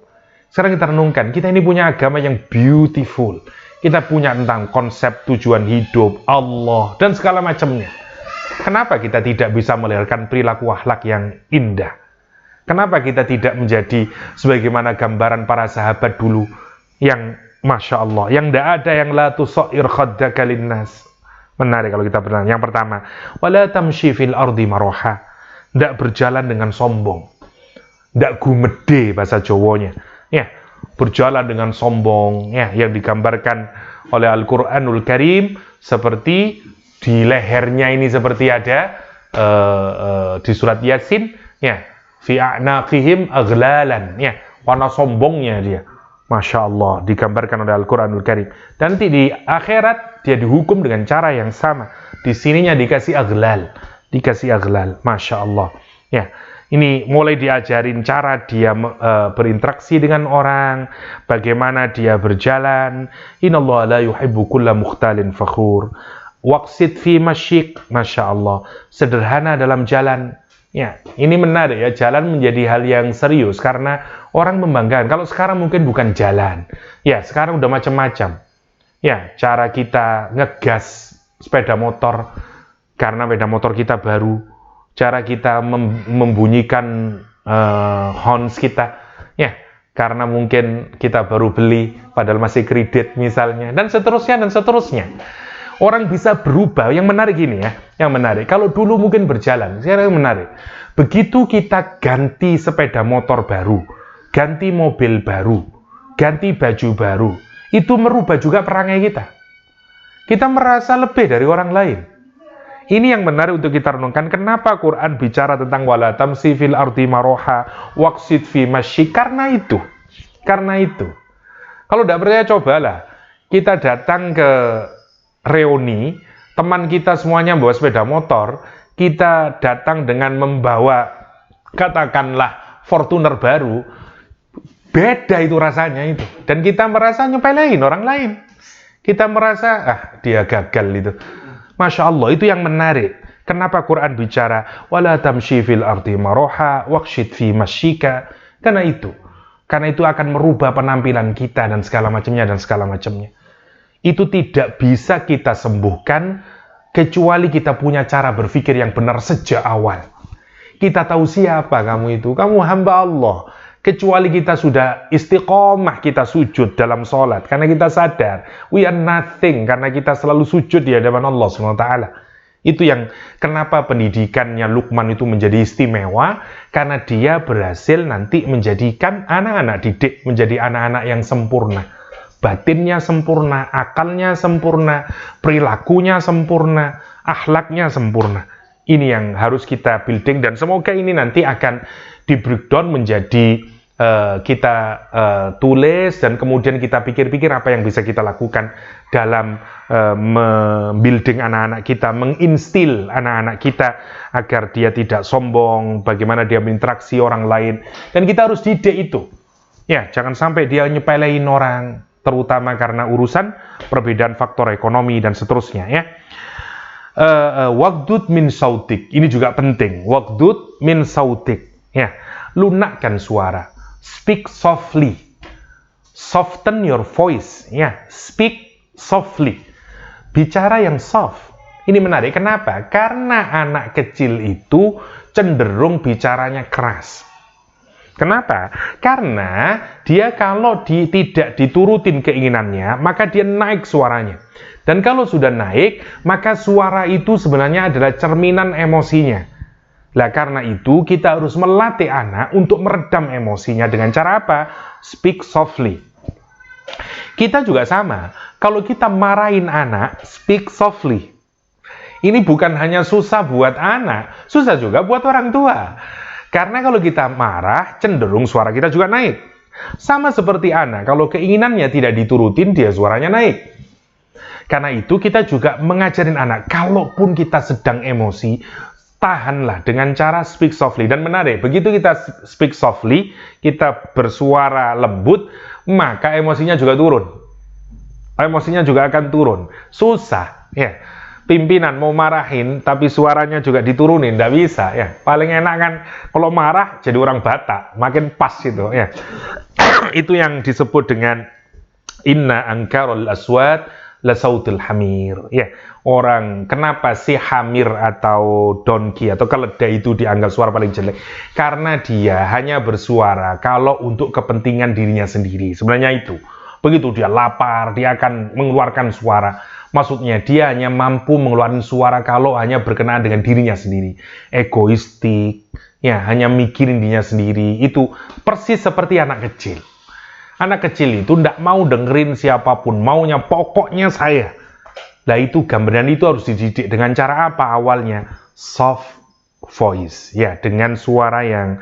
Sekarang kita renungkan, kita ini punya agama yang beautiful. Kita punya tentang konsep tujuan hidup, Allah, dan segala macamnya. Kenapa kita tidak bisa melahirkan perilaku akhlak yang indah? Kenapa kita tidak menjadi sebagaimana gambaran para sahabat dulu yang Masya Allah, yang tidak ada yang la tusair khaddaka linnas. Menarik kalau kita benar. Yang pertama, wala tamshi fil ardi maraha. Tidak berjalan dengan sombong. Tidak gumede bahasa Jawanya. Ya, berjalan dengan sombong, ya, yang digambarkan oleh Al-Quranul Karim seperti di lehernya ini seperti ada di surat Yasin, ya, fi a'naqihim aghlalan, ya, warna sombongnya dia. Masya Allah, digambarkan oleh Al-Quranul Karim. Dan nanti di akhirat dia dihukum dengan cara yang sama. Di sininya dikasih aghlal, Masya Allah. Ya, ini mulai diajarin cara dia berinteraksi dengan orang, bagaimana dia berjalan. Innallaha la yuhibbu kulla mukhtalin fakhur. Waqsid fi masyik, Masya Allah. Sederhana dalam jalan. Ya, ini menarik ya, jalan menjadi hal yang serius karena orang membanggakan. Kalau sekarang mungkin bukan jalan. Ya, sekarang udah macam-macam. Ya, cara kita ngegas sepeda motor karena sepeda motor kita baru. Cara kita membunyikan horns kita, ya, karena mungkin kita baru beli, padahal masih kredit misalnya, dan seterusnya. Orang bisa berubah. Yang menarik ini ya, yang menarik. Kalau dulu mungkin berjalan, sekarang menarik. Begitu kita ganti sepeda motor baru, ganti mobil baru, ganti baju baru, itu merubah juga perangai kita. Kita merasa lebih dari orang lain. Ini yang menarik untuk kita renungkan. Kenapa Quran bicara tentang wala tamsi fil ardi maraha waqsid fi masyi? Karena itu. Kalau tidak percaya, cobalah kita datang ke reuni, teman kita semuanya bawa sepeda motor, kita datang dengan membawa katakanlah Fortuner baru, beda itu rasanya itu. Dan kita merasa nyepelein orang lain. Kita merasa dia gagal itu. Masya Allah, itu yang menarik. Kenapa Quran bicara wala tamshi fil ardi maraha waqsid fi masyika? Karena itu akan merubah penampilan kita dan segala macamnya. Itu tidak bisa kita sembuhkan kecuali kita punya cara berpikir yang benar sejak awal. Kita tahu siapa kamu itu. Kamu hamba Allah. Kecuali kita sudah istiqomah, kita sujud dalam sholat. Karena kita sadar, we are nothing. Karena kita selalu sujud di hadapan Allah SWT. Itu yang kenapa pendidikannya Luqman itu menjadi istimewa. Karena dia berhasil nanti menjadikan anak-anak didik menjadi anak-anak yang sempurna. Batinnya sempurna, akalnya sempurna, perilakunya sempurna, akhlaknya sempurna. Ini yang harus kita building, dan semoga ini nanti akan di breakdown menjadi kita tulis, dan kemudian kita pikir-pikir apa yang bisa kita lakukan dalam membuilding anak-anak kita, menginstil anak-anak kita agar dia tidak sombong, bagaimana dia berinteraksi orang lain, dan kita harus didik itu. Ya, jangan sampai dia nyepelein orang, terutama karena urusan perbedaan faktor ekonomi dan seterusnya, ya. Waqdud min sautik, ini juga penting. Waqdud min sautik, ya, lunakkan suara, speak softly, soften your voice, ya, speak softly, bicara yang soft. Ini menarik, kenapa? Karena anak kecil itu cenderung bicaranya keras. Kenapa? Karena dia kalau tidak diturutin keinginannya, maka dia naik suaranya. Dan kalau sudah naik, maka suara itu sebenarnya adalah cerminan emosinya. Nah, karena itu kita harus melatih anak untuk meredam emosinya dengan cara apa? Speak softly. Kita juga sama. Kalau kita marahin anak, speak softly. Ini bukan hanya susah buat anak, susah juga buat orang tua. Karena kalau kita marah, cenderung suara kita juga naik. Sama seperti anak, kalau keinginannya tidak diturutin, dia suaranya naik. Karena itu kita juga mengajarin anak, kalaupun kita sedang emosi, tahanlah dengan cara speak softly. Dan menarik, begitu kita speak softly, kita bersuara lembut, maka emosinya juga turun. Emosinya juga akan turun. Susah, ya. Pimpinan mau marahin, tapi suaranya juga diturunin, tidak bisa, ya. Paling enak kan, kalau marah jadi orang Batak, makin pas itu, ya. Itu yang disebut dengan inna angkarul aswat la sautul hamir, ya. Orang, kenapa sih hamir atau donkey atau keledai itu dianggap suara paling jelek? Karena dia hanya bersuara kalau untuk kepentingan dirinya sendiri. Sebenarnya itu. Begitu dia lapar, dia akan mengeluarkan suara. Maksudnya dia hanya mampu mengeluarkan suara kalau hanya berkenaan dengan dirinya sendiri. Egoistik, ya, hanya mikirin dirinya sendiri. Itu persis seperti anak kecil. Anak kecil itu tidak mau dengerin siapapun, maunya pokoknya saya. Nah, itu gambaran itu harus dididik dengan cara apa awalnya? Soft voice, ya, dengan suara yang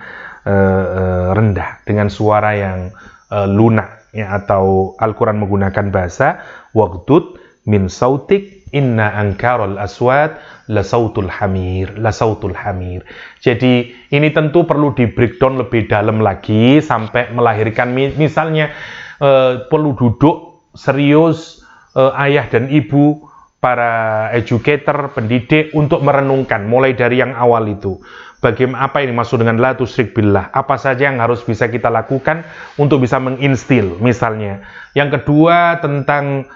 rendah, dengan suara yang lunak, ya, atau Al-Quran menggunakan bahasa waqdud min sautik inna angkarul aswat la sautul hamir, la sautul hamir. Jadi ini tentu perlu di breakdown lebih dalam lagi sampai melahirkan misalnya perlu duduk serius ayah dan ibu, para educator, pendidik untuk merenungkan mulai dari yang awal itu. Bagaimana, apa ini maksud dengan la tusyrik billah? Apa saja yang harus bisa kita lakukan untuk bisa menginstil misalnya. Yang kedua tentang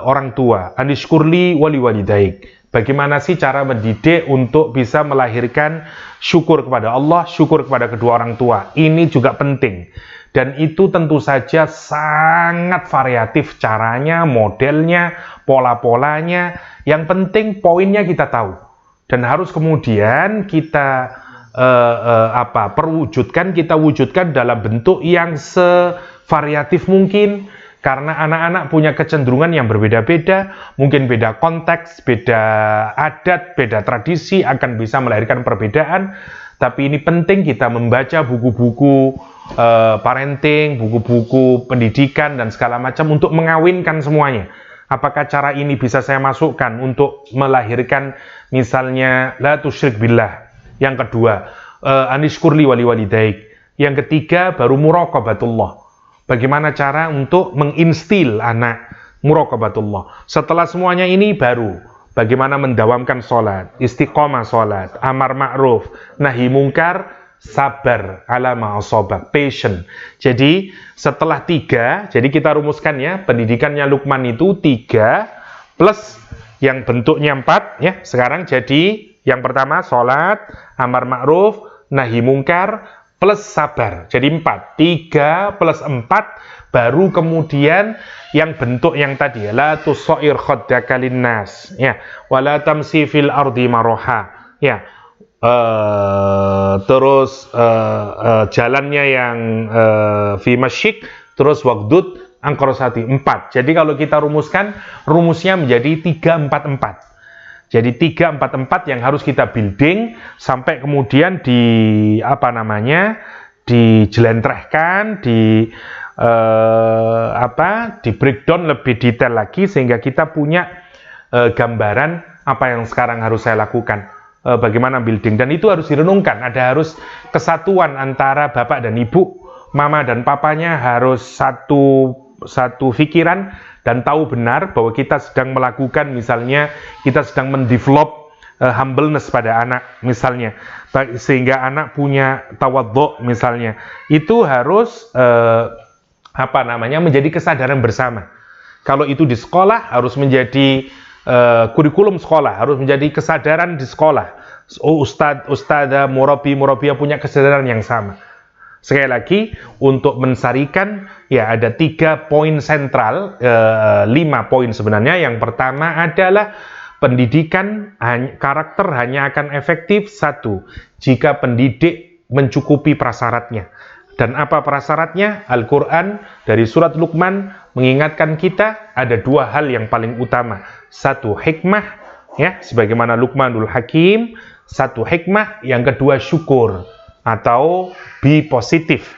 orang tua, anishkurli wali walidaik. Bagaimana sih cara mendidik untuk bisa melahirkan syukur kepada Allah, syukur kepada kedua orang tua. Ini juga penting. Dan itu tentu saja sangat variatif caranya, modelnya, pola-polanya. Yang penting poinnya kita tahu. Dan harus kemudian kita kita wujudkan dalam bentuk yang sevariatif mungkin. Karena anak-anak punya kecenderungan yang berbeda-beda, mungkin beda konteks, beda adat, beda tradisi, akan bisa melahirkan perbedaan. Tapi ini penting kita membaca buku-buku parenting, buku-buku pendidikan, dan segala macam untuk mengawinkan semuanya. Apakah cara ini bisa saya masukkan untuk melahirkan misalnya la tusyrik billah. Yang kedua, anishkurli wali walidaik. Yang ketiga, baru muraqabatullah. Bagaimana cara untuk menginstil anak muraqabatullah. Setelah semuanya ini baru bagaimana mendawamkan sholat, istiqomah sholat, amar ma'ruf, nahi mungkar, sabar ala ma'asobak, patient. Jadi setelah 3, jadi kita rumuskan ya, pendidikannya Luqman itu 3 plus yang bentuknya 4 ya. Sekarang jadi yang pertama sholat, amar ma'ruf, nahi mungkar, plus sabar, jadi 4. 3 plus 4 baru kemudian yang bentuk yang tadi ya, la tusair khaddaka linnas ya, wala tamsi fil ardi maroha ya, terus jalannya yang fi masyik, terus waqdud angkorosati 4. Jadi kalau kita rumuskan, rumusnya menjadi 3-4-4. Jadi 3-4-4 yang harus kita building sampai kemudian di dijelentrehkan, di breakdown lebih detail lagi sehingga kita punya gambaran apa yang sekarang harus saya lakukan, bagaimana building, dan itu harus direnungkan. Harus kesatuan antara bapak dan ibu, mama dan papanya harus satu pikiran dan tahu benar bahwa kita sedang melakukan, misalnya kita sedang mendevelop humbleness pada anak misalnya, sehingga anak punya tawadhu misalnya. Itu harus menjadi kesadaran bersama. Kalau itu di sekolah harus menjadi kurikulum sekolah, harus menjadi kesadaran di sekolah. Ustadz, ustadzah, murabi, murabiyah punya kesadaran yang sama. Sekali lagi, untuk mensarikan, ya ada 3 poin sentral, 5 poin sebenarnya. Yang pertama adalah pendidikan karakter hanya akan efektif 1 jika pendidik mencukupi prasyaratnya. Dan apa prasyaratnya? Al-Quran dari surat Luqman mengingatkan kita ada 2 hal yang paling utama. 1 hikmah, ya, sebagaimana Luqmanul Hakim. 1 hikmah, yang kedua syukur atau be positif.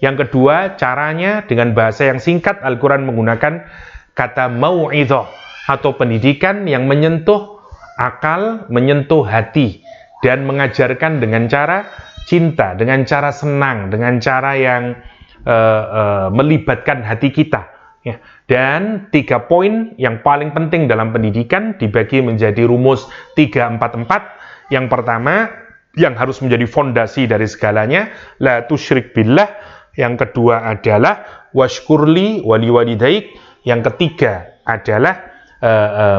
Yang kedua, caranya dengan bahasa yang singkat, Al-Quran menggunakan kata mau'idhah atau pendidikan yang menyentuh akal, menyentuh hati, dan mengajarkan dengan cara cinta, dengan cara senang, dengan cara yang melibatkan hati kita. Ya. Dan 3 poin yang paling penting dalam pendidikan dibagi menjadi rumus 3-4-4. Yang pertama, yang harus menjadi fondasi dari segalanya, la tusyrik billah. Yang kedua adalah washkurli wali walidaik. Yang ketiga adalah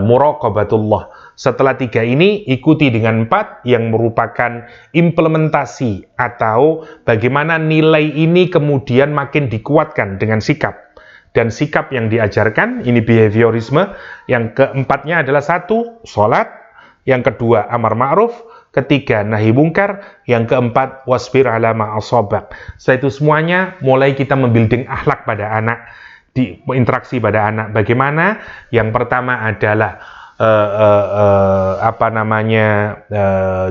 muraqabatullah. Setelah 3 ini, ikuti dengan 4 yang merupakan implementasi atau bagaimana nilai ini kemudian makin dikuatkan dengan sikap. Dan sikap yang diajarkan, ini behaviorisme. Yang keempatnya adalah 1, sholat. Yang kedua, amar ma'ruf. Ketiga, nahi mungkar. Yang keempat, wasbir ala ma'asabak. Setelah itu semuanya, mulai kita membuilding akhlak pada anak, di interaksi pada anak. Bagaimana? Yang pertama adalah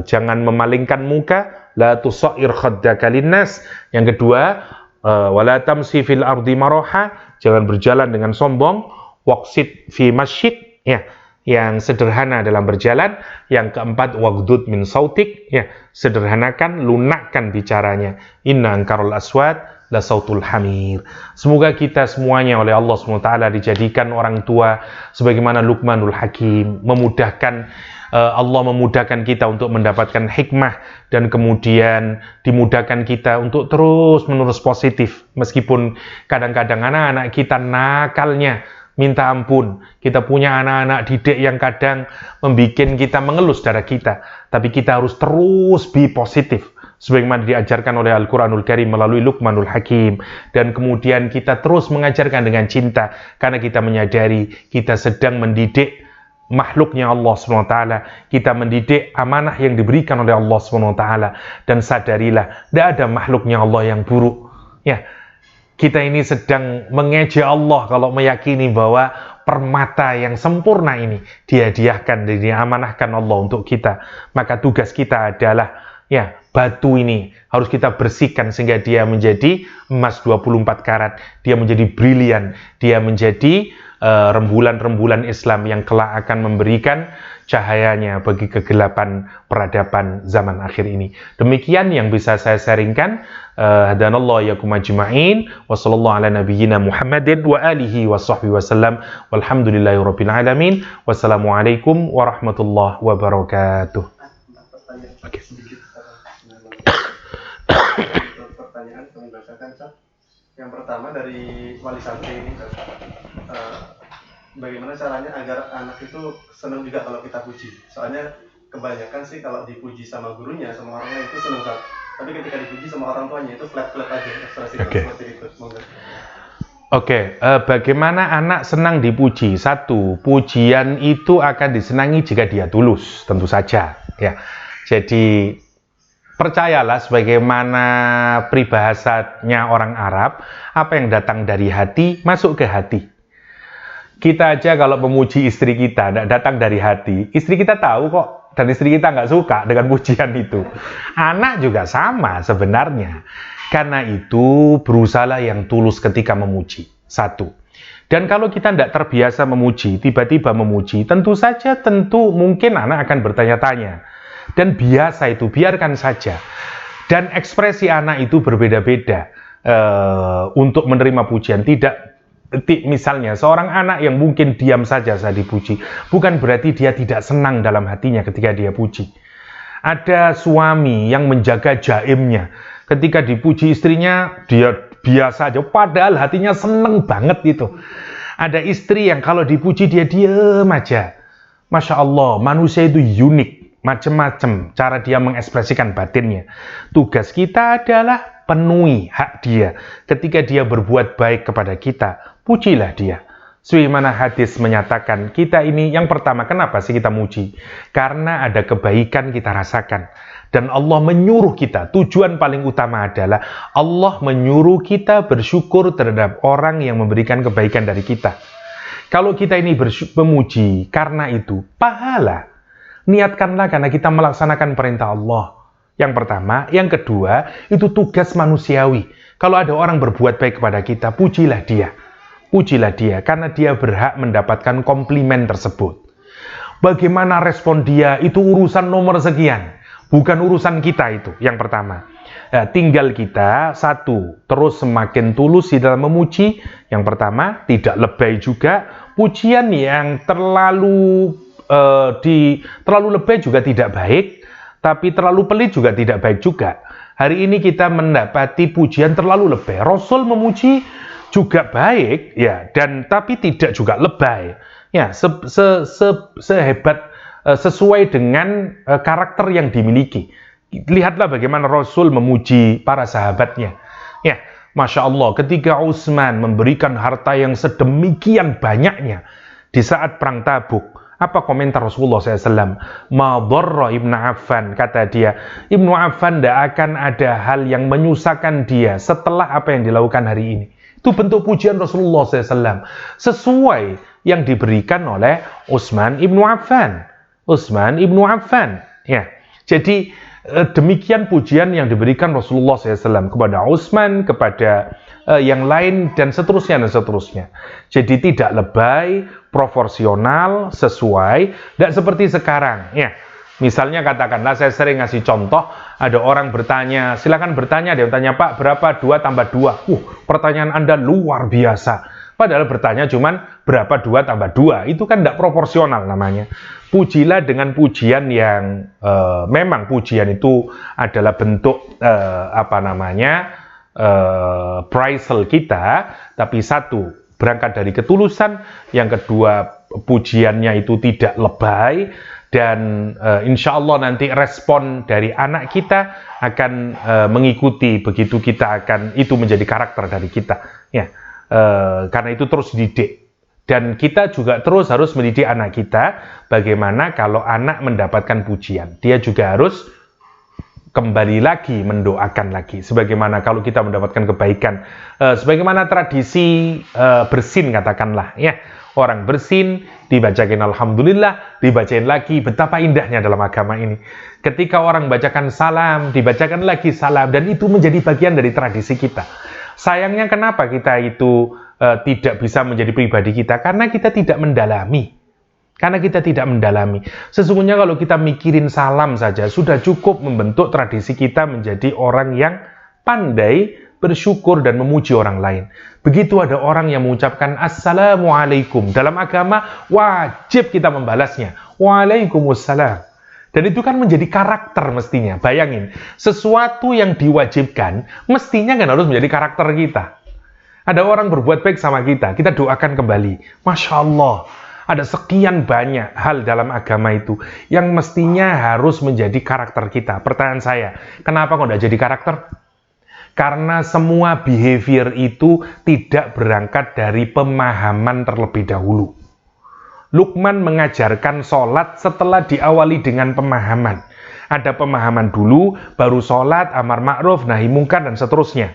jangan memalingkan muka, la tusair khaddaka linnas. Yang kedua, wala tamsi fil ardi maraha, jangan berjalan dengan sombong, waqsid fi masjid, ya, yang sederhana dalam berjalan. Yang keempat, waghdud min sautik, ya, sederhanakan, lunakkan bicaranya. Inna ankarul aswat la sautul hamir. Semoga kita semuanya oleh Allah SWT dijadikan orang tua sebagaimana Luqmanul Hakim, memudahkan Allah memudahkan kita untuk mendapatkan hikmah, dan kemudian dimudahkan kita untuk terus-menerus positif meskipun kadang-kadang anak-anak kita nakalnya minta ampun. Kita punya anak-anak didik yang kadang membuat kita mengelus darah kita, tapi kita harus terus be positif sebagaimana diajarkan oleh Al-Quranul Karim melalui Luqmanul Hakim. Dan kemudian kita terus mengajarkan dengan cinta, karena kita menyadari kita sedang mendidik makhluknya Allah SWT. Kita mendidik amanah yang diberikan oleh Allah SWT. Dan sadarilah, tidak ada makhluknya Allah yang buruk. Ya, kita ini sedang mengejek Allah kalau meyakini bahwa permata yang sempurna ini dihadiahkan, diamanahkan Allah untuk kita. Maka tugas kita adalah, ya, batu ini harus kita bersihkan sehingga dia menjadi emas 24 karat, dia menjadi brilian, dia menjadi rembulan-rembulan Islam yang kelak akan memberikan cahayanya bagi kegelapan peradaban zaman akhir ini. Demikian yang bisa saya sharingkan. Hadanallahu yakum ajma'in wa sallallahu ala nabiyyina Muhammadin wa alihi wa sahbihi wa sallam walhamdulillahi rabbil alamin. Wassalamualaikum warahmatullahi wabarakatuh. Oke. Pertanyaan kami bacakan, yang pertama dari wali santri ini, bagaimana caranya agar anak itu senang juga kalau kita puji? Soalnya kebanyakan sih kalau dipuji sama gurunya, sama orangnya itu senang, tapi ketika dipuji sama orang tuanya itu flat-flat aja ekspresi seperti itu. Bagaimana anak senang dipuji? 1, pujian itu akan disenangi jika dia tulus, tentu saja, ya. Jadi percayalah, sebagaimana peribahasanya orang Arab, apa yang datang dari hati, masuk ke hati. Kita aja kalau memuji istri kita, tidak datang dari hati, istri kita tahu kok, dan istri kita nggak suka dengan pujian itu. Anak juga sama sebenarnya. Karena itu, berusahalah yang tulus ketika memuji. 1. Dan kalau kita tidak terbiasa memuji, tiba-tiba memuji, tentu mungkin anak akan bertanya-tanya. Dan biasa itu, biarkan saja. Dan ekspresi anak itu berbeda-beda untuk menerima pujian. Misalnya, seorang anak yang mungkin diam saja saat dipuji, bukan berarti dia tidak senang dalam hatinya ketika dia puji. Ada suami yang menjaga jaimnya. Ketika dipuji istrinya, dia biasa aja, padahal hatinya seneng banget itu. Ada istri yang kalau dipuji dia diam aja. Masya Allah, manusia itu unik. macam-macam cara dia mengekspresikan batinnya. Tugas kita adalah penuhi hak dia. Ketika dia berbuat baik kepada kita, pujilah dia. Sebagaimana hadis menyatakan, kita ini yang pertama, kenapa sih kita muji? Karena ada kebaikan kita rasakan. Dan Allah menyuruh kita, tujuan paling utama adalah Allah menyuruh kita bersyukur terhadap orang yang memberikan kebaikan dari kita. Kalau kita ini memuji karena itu, pahala. Niatkanlah karena kita melaksanakan perintah Allah. Yang pertama. Yang kedua, itu tugas manusiawi. Kalau ada orang berbuat baik kepada kita, pujilah dia. Pujilah dia, karena dia berhak mendapatkan komplimen tersebut. Bagaimana respon dia, itu urusan nomor sekian. Bukan urusan kita itu, yang pertama. Nah, tinggal kita, satu, terus semakin tulus di dalam memuji. Yang pertama, tidak lebay juga. Pujian yang terlalu lebay juga tidak baik, tapi terlalu pelit juga tidak baik juga. Hari ini kita mendapati pujian terlalu lebay. Rasul memuji juga baik, ya, dan tapi tidak juga lebay. Ya, sehebat sesuai dengan karakter yang dimiliki. Lihatlah bagaimana Rasul memuji para sahabatnya. Ya, Masya Allah, ketika Utsman memberikan harta yang sedemikian banyaknya di saat perang Tabuk, apa komentar Rasulullah SAW? Ma dharra Ibnu Affan, kata dia, Ibnu Affan tidak akan ada hal yang menyusahkan dia setelah apa yang dilakukan hari ini. Itu bentuk pujian Rasulullah SAW. Sesuai yang diberikan oleh Utsman Ibnu Affan. Utsman Ibnu Affan. Ya. Jadi demikian pujian yang diberikan Rasulullah SAW kepada Utsman, kepada yang lain, dan seterusnya dan seterusnya. Jadi tidak lebay, proporsional, sesuai, tidak seperti sekarang. Ya, misalnya katakanlah saya sering ngasih contoh, ada orang bertanya, silakan bertanya, dia bertanya, Pak, berapa 2 tambah 2? Pertanyaan Anda luar biasa. Padahal bertanya cuman berapa 2 tambah 2, itu kan tidak proporsional namanya. Pujilah dengan pujian yang memang pujian itu adalah bentuk praisal kita, tapi satu, berangkat dari ketulusan, yang kedua, pujiannya itu tidak lebay, dan insya Allah nanti respon dari anak kita akan mengikuti, begitu kita akan, itu menjadi karakter dari kita, ya. Karena itu terus didik, dan kita juga terus harus mendidik anak kita. Bagaimana kalau anak mendapatkan pujian, dia juga harus kembali lagi mendoakan lagi. Sebagaimana kalau kita mendapatkan kebaikan, sebagaimana tradisi bersin, katakanlah, ya, orang bersin dibacakan alhamdulillah, dibacain lagi, betapa indahnya dalam agama ini. Ketika orang bacakan salam, dibacakan lagi salam, dan itu menjadi bagian dari tradisi kita. Sayangnya kenapa kita itu tidak bisa menjadi pribadi kita? Karena kita tidak mendalami. Karena kita tidak mendalami. Sesungguhnya kalau kita mikirin salam saja, sudah cukup membentuk tradisi kita menjadi orang yang pandai bersyukur dan memuji orang lain. Begitu ada orang yang mengucapkan Assalamualaikum, dalam agama wajib kita membalasnya. Waalaikumsalam. Dan itu kan menjadi karakter mestinya. Bayangin, sesuatu yang diwajibkan, mestinya kan harus menjadi karakter kita. Ada orang berbuat baik sama kita doakan kembali. Masya Allah, ada sekian banyak hal dalam agama itu yang mestinya harus menjadi karakter kita. Pertanyaan saya, kenapa kok tidak jadi karakter? Karena semua behavior itu tidak berangkat dari pemahaman terlebih dahulu. Luqman mengajarkan sholat setelah diawali dengan pemahaman. Ada pemahaman dulu, baru sholat, amar ma'ruf, nahi mungkar, dan seterusnya.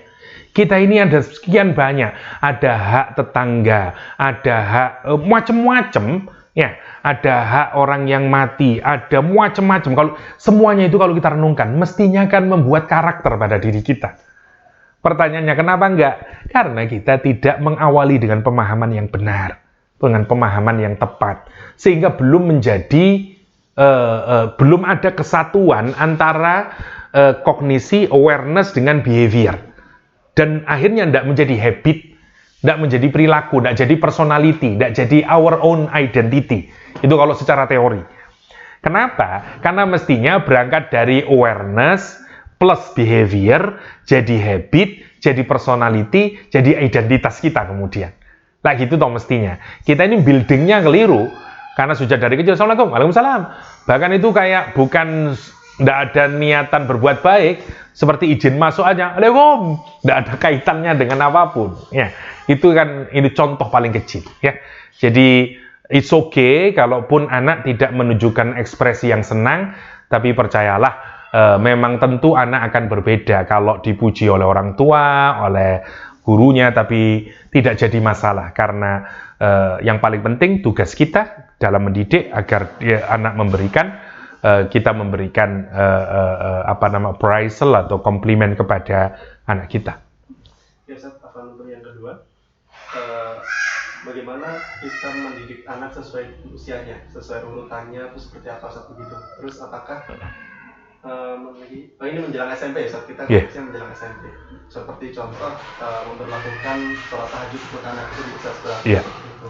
Kita ini ada sekian banyak. Ada hak tetangga, ada hak macam-macam, ya. Ada hak orang yang mati, ada macam-macam. Kalau semuanya itu kalau kita renungkan, mestinya akan membuat karakter pada diri kita. Pertanyaannya, kenapa enggak? Karena kita tidak mengawali dengan pemahaman yang benar, dengan pemahaman yang tepat, sehingga belum menjadi belum ada kesatuan antara kognisi, awareness dengan behavior, dan akhirnya tidak menjadi habit, tidak menjadi perilaku, tidak jadi personality, tidak jadi our own identity. Itu kalau secara teori. Kenapa? Karena mestinya berangkat dari awareness plus behavior, jadi habit, jadi personality, jadi identitas kita kemudian. Lah gitu toh mestinya. Kita ini buildingnya keliru. Karena sudah dari kecil, Assalamualaikum, Waalaikumsalam. Bahkan itu kayak bukan, tidak ada niatan berbuat baik, seperti izin masuk aja, Assalamualaikum, tidak ada kaitannya dengan apapun. Ya, itu kan ini contoh paling kecil. Ya, jadi it's okay kalaupun anak tidak menunjukkan ekspresi yang senang, tapi percayalah, memang tentu anak akan berbeda kalau dipuji oleh orang tua, oleh gurunya, tapi tidak jadi masalah karena yang paling penting tugas kita dalam mendidik agar anak memberikan, kita memberikan appraisal atau komplimen kepada anak kita. Ya, Ustaz, untuk yang kedua, bagaimana kita mendidik anak sesuai usianya, sesuai urutannya, itu seperti apa, Ustaz, begitu? Terus apakah ini menjelang SMP ya, Ustaz, kita menjelang SMP. Seperti contoh memperlakukan sholat tahajud untuk anak itu bisa seperti itu.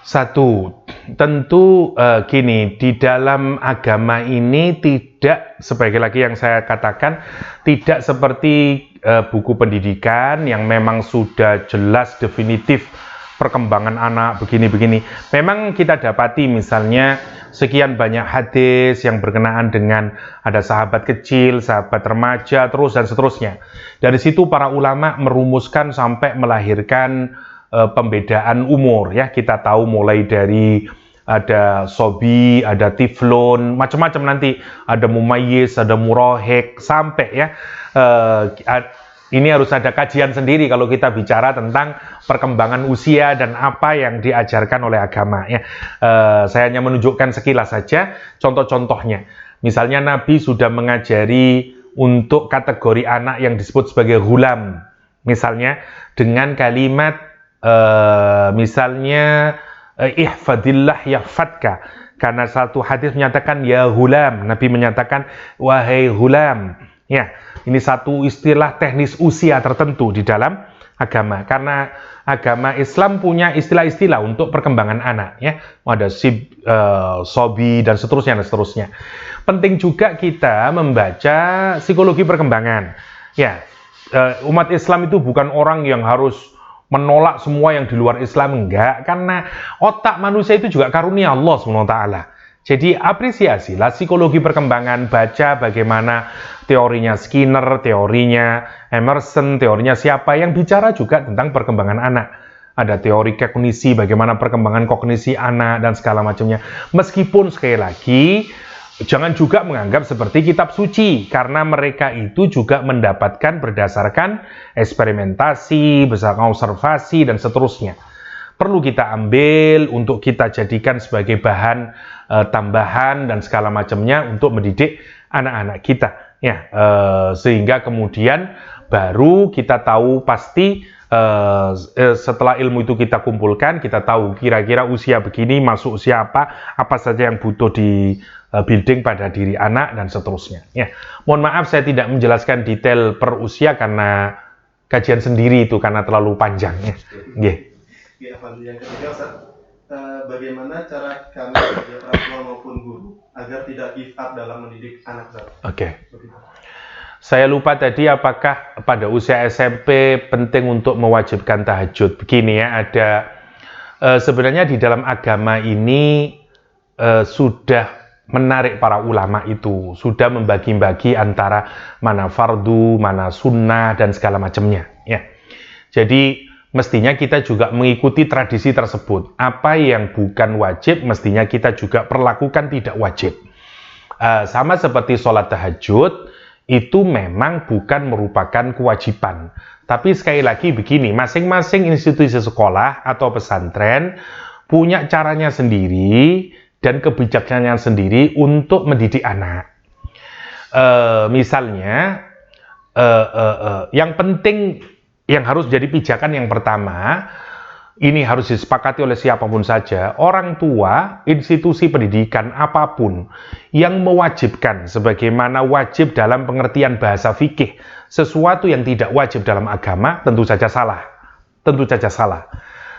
Satu, tentu gini, di dalam agama ini tidak, sebagai lagi yang saya katakan, tidak seperti buku pendidikan yang memang sudah jelas definitif perkembangan anak begini-begini. Memang kita dapati misalnya sekian banyak hadis yang berkenaan dengan ada sahabat kecil, sahabat remaja, terus dan seterusnya. Dari situ para ulama merumuskan sampai melahirkan pembedaan umur, ya. Kita tahu mulai dari ada sobi, ada tiflon, macam-macam nanti, ada mumayyiz, ada murahik, sampai ya. Ini harus ada kajian sendiri kalau kita bicara tentang perkembangan usia dan apa yang diajarkan oleh agama. Ya, saya hanya menunjukkan sekilas saja contoh-contohnya. Misalnya Nabi sudah mengajari untuk kategori anak yang disebut sebagai ghulam. Misalnya dengan kalimat, misalnya ihfadillah yahfadka. Karena satu hadis menyatakan ya ghulam, Nabi menyatakan wahai ghulam. Ya, ini satu istilah teknis usia tertentu di dalam agama. Karena agama Islam punya istilah-istilah untuk perkembangan anak, ya. Ada sobi dan seterusnya dan seterusnya. Penting juga kita membaca psikologi perkembangan. Ya, umat Islam itu bukan orang yang harus menolak semua yang di luar Islam, enggak. Karena otak manusia itu juga karunia Allah SWT. Jadi apresiasilah psikologi perkembangan, baca bagaimana teorinya Skinner, teorinya Emerson, teorinya siapa yang bicara juga tentang perkembangan anak. Ada teori kognisi, bagaimana perkembangan kognisi anak dan segala macamnya. Meskipun sekali lagi, jangan juga menganggap seperti kitab suci, karena mereka itu juga mendapatkan berdasarkan eksperimentasi, berdasarkan observasi dan seterusnya. Perlu kita ambil untuk kita jadikan sebagai bahan tambahan dan segala macamnya untuk mendidik anak-anak kita, ya, sehingga kemudian baru kita tahu pasti setelah ilmu itu kita kumpulkan, kita tahu kira-kira usia begini masuk usia apa saja yang butuh di building pada diri anak dan seterusnya. Ya, mohon maaf saya tidak menjelaskan detail per usia karena kajian sendiri itu karena terlalu panjang. Ya. Yeah. Ya, yang ketiga, Ustaz, bagaimana cara kami sebagai orang tua maupun guru agar tidak give up dalam mendidik anak, Ustaz? Oke. Saya lupa tadi apakah pada usia SMP penting untuk mewajibkan tahajud. Begini ya, ada sebenarnya di dalam agama ini sudah menarik para ulama itu, sudah membagi-bagi antara mana fardu, mana sunnah dan segala macamnya. Ya, jadi mestinya kita juga mengikuti tradisi tersebut. Apa yang bukan wajib, mestinya kita juga perlakukan tidak wajib. Sama seperti sholat tahajud, itu memang bukan merupakan kewajiban. Tapi sekali lagi begini, masing-masing institusi sekolah atau pesantren punya caranya sendiri dan kebijaksanaan sendiri untuk mendidik anak. Misalnya, yang penting, yang harus jadi pijakan yang pertama, ini harus disepakati oleh siapapun saja, orang tua, institusi pendidikan apapun yang mewajibkan sebagaimana wajib dalam pengertian bahasa fikih, sesuatu yang tidak wajib dalam agama, tentu saja salah. Tentu saja salah.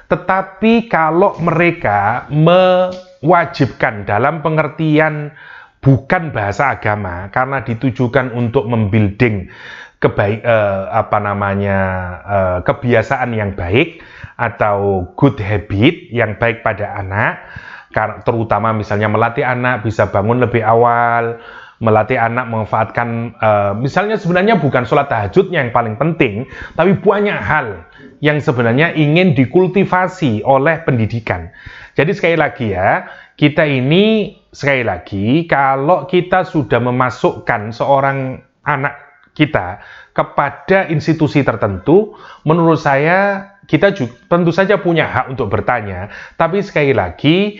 Tetapi kalau mereka mewajibkan dalam pengertian bukan bahasa agama, karena ditujukan untuk membuilding kebiasaan yang baik atau good habit yang baik pada anak, terutama misalnya melatih anak bisa bangun lebih awal, melatih anak memanfaatkan, misalnya sebenarnya bukan sholat tahajudnya yang paling penting, tapi banyak hal yang sebenarnya ingin dikultivasi oleh pendidikan. Jadi sekali lagi ya, kita ini sekali lagi, kalau kita sudah memasukkan seorang anak kita kepada institusi tertentu, menurut saya kita juga, tentu saja punya hak untuk bertanya, tapi sekali lagi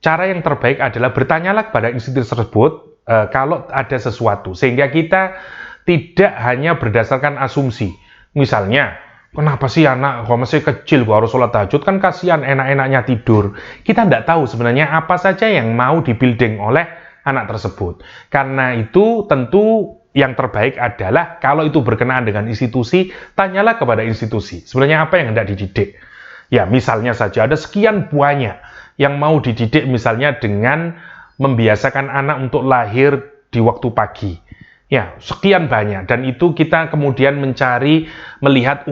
cara yang terbaik adalah bertanyalah kepada institusi tersebut kalau ada sesuatu, sehingga kita tidak hanya berdasarkan asumsi. Misalnya, kenapa sih anak kok masih kecil gua harus sholat tahajud, kan kasihan enak-enaknya tidur. Kita tidak tahu sebenarnya apa saja yang mau dibuilding oleh anak tersebut. Karena itu tentu yang terbaik adalah kalau itu berkenaan dengan institusi, tanyalah kepada institusi. Sebenarnya apa yang hendak dididik? Ya, misalnya saja ada sekian banyak yang mau dididik, misalnya dengan membiasakan anak untuk lahir di waktu pagi. Ya, sekian banyak. Dan itu kita kemudian mencari, melihat,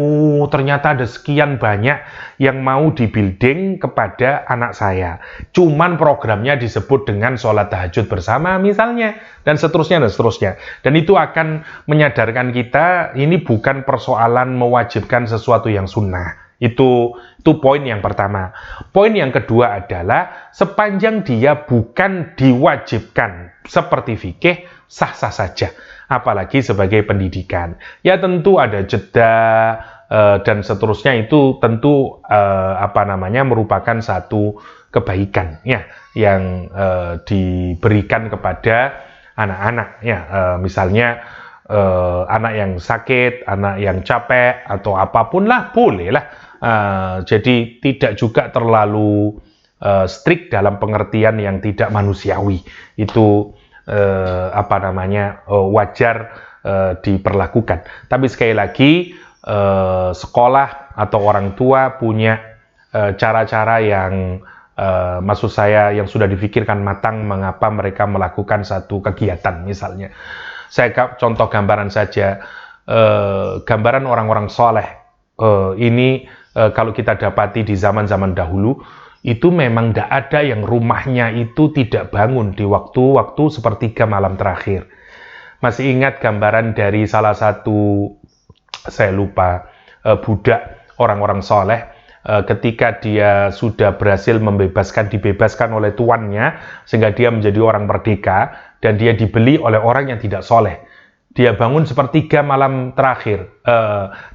ternyata ada sekian banyak yang mau dibuilding kepada anak saya. Cuman programnya disebut dengan sholat tahajud bersama misalnya, dan seterusnya, dan seterusnya. Dan itu akan menyadarkan kita, ini bukan persoalan mewajibkan sesuatu yang sunnah. Itu poin yang pertama. Poin yang kedua adalah, sepanjang dia bukan diwajibkan seperti fikih, sah-sah saja, apalagi sebagai pendidikan. Ya tentu ada jeda dan seterusnya, itu tentu merupakan satu kebaikan ya yang diberikan kepada anak-anak ya. Misalnya anak yang sakit, anak yang capek atau apapun lah, boleh lah. Jadi tidak juga terlalu strict dalam pengertian yang tidak manusiawi. Itu wajar diperlakukan. Tapi sekali lagi, sekolah atau orang tua punya cara-cara yang maksud saya yang sudah difikirkan matang mengapa mereka melakukan satu kegiatan. Misalnya, saya contoh gambaran saja, gambaran orang-orang soleh ini kalau kita dapati di zaman-zaman dahulu, itu memang tidak ada yang rumahnya itu tidak bangun di waktu-waktu sepertiga malam terakhir. Masih ingat gambaran dari salah satu, saya lupa, budak orang-orang soleh, ketika dia sudah berhasil dibebaskan oleh tuannya, sehingga dia menjadi orang merdeka, dan dia dibeli oleh orang yang tidak soleh. Dia bangun sepertiga malam terakhir,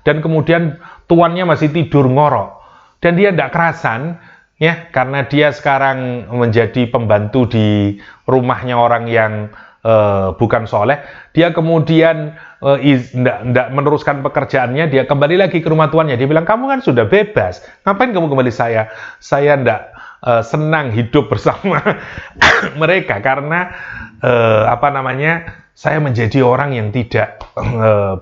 dan kemudian tuannya masih tidur ngorok, dan dia tidak kerasan, ya, karena dia sekarang menjadi pembantu di rumahnya orang yang bukan soleh. Dia kemudian tidak meneruskan pekerjaannya, dia kembali lagi ke rumah tuannya. Dia bilang, kamu kan sudah bebas, ngapain kamu kembali saya tidak senang hidup bersama mereka, karena saya menjadi orang yang tidak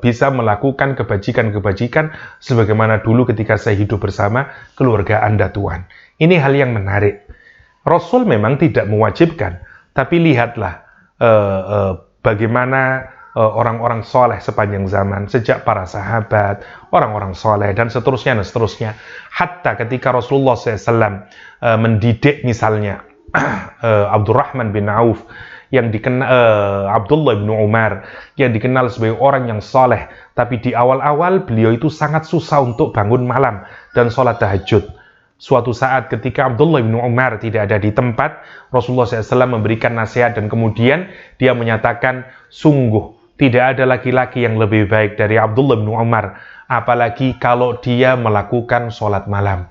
bisa melakukan kebajikan-kebajikan sebagaimana dulu ketika saya hidup bersama keluarga Anda, Tuhan. Ini hal yang menarik. Rasul memang tidak mewajibkan, tapi lihatlah bagaimana orang-orang soleh sepanjang zaman, sejak para sahabat, orang-orang soleh, dan seterusnya, dan seterusnya. Hatta ketika Rasulullah SAW mendidik misalnya Abdurrahman bin Auf, yang dikenal Abdullah bin Umar, yang dikenal sebagai orang yang soleh, tapi di awal-awal beliau itu sangat susah untuk bangun malam dan sholat tahajud. Suatu saat ketika Abdullah bin Umar tidak ada di tempat, Rasulullah SAW memberikan nasihat, dan kemudian dia menyatakan, sungguh tidak ada laki-laki yang lebih baik dari Abdullah bin Umar, apalagi kalau dia melakukan sholat malam.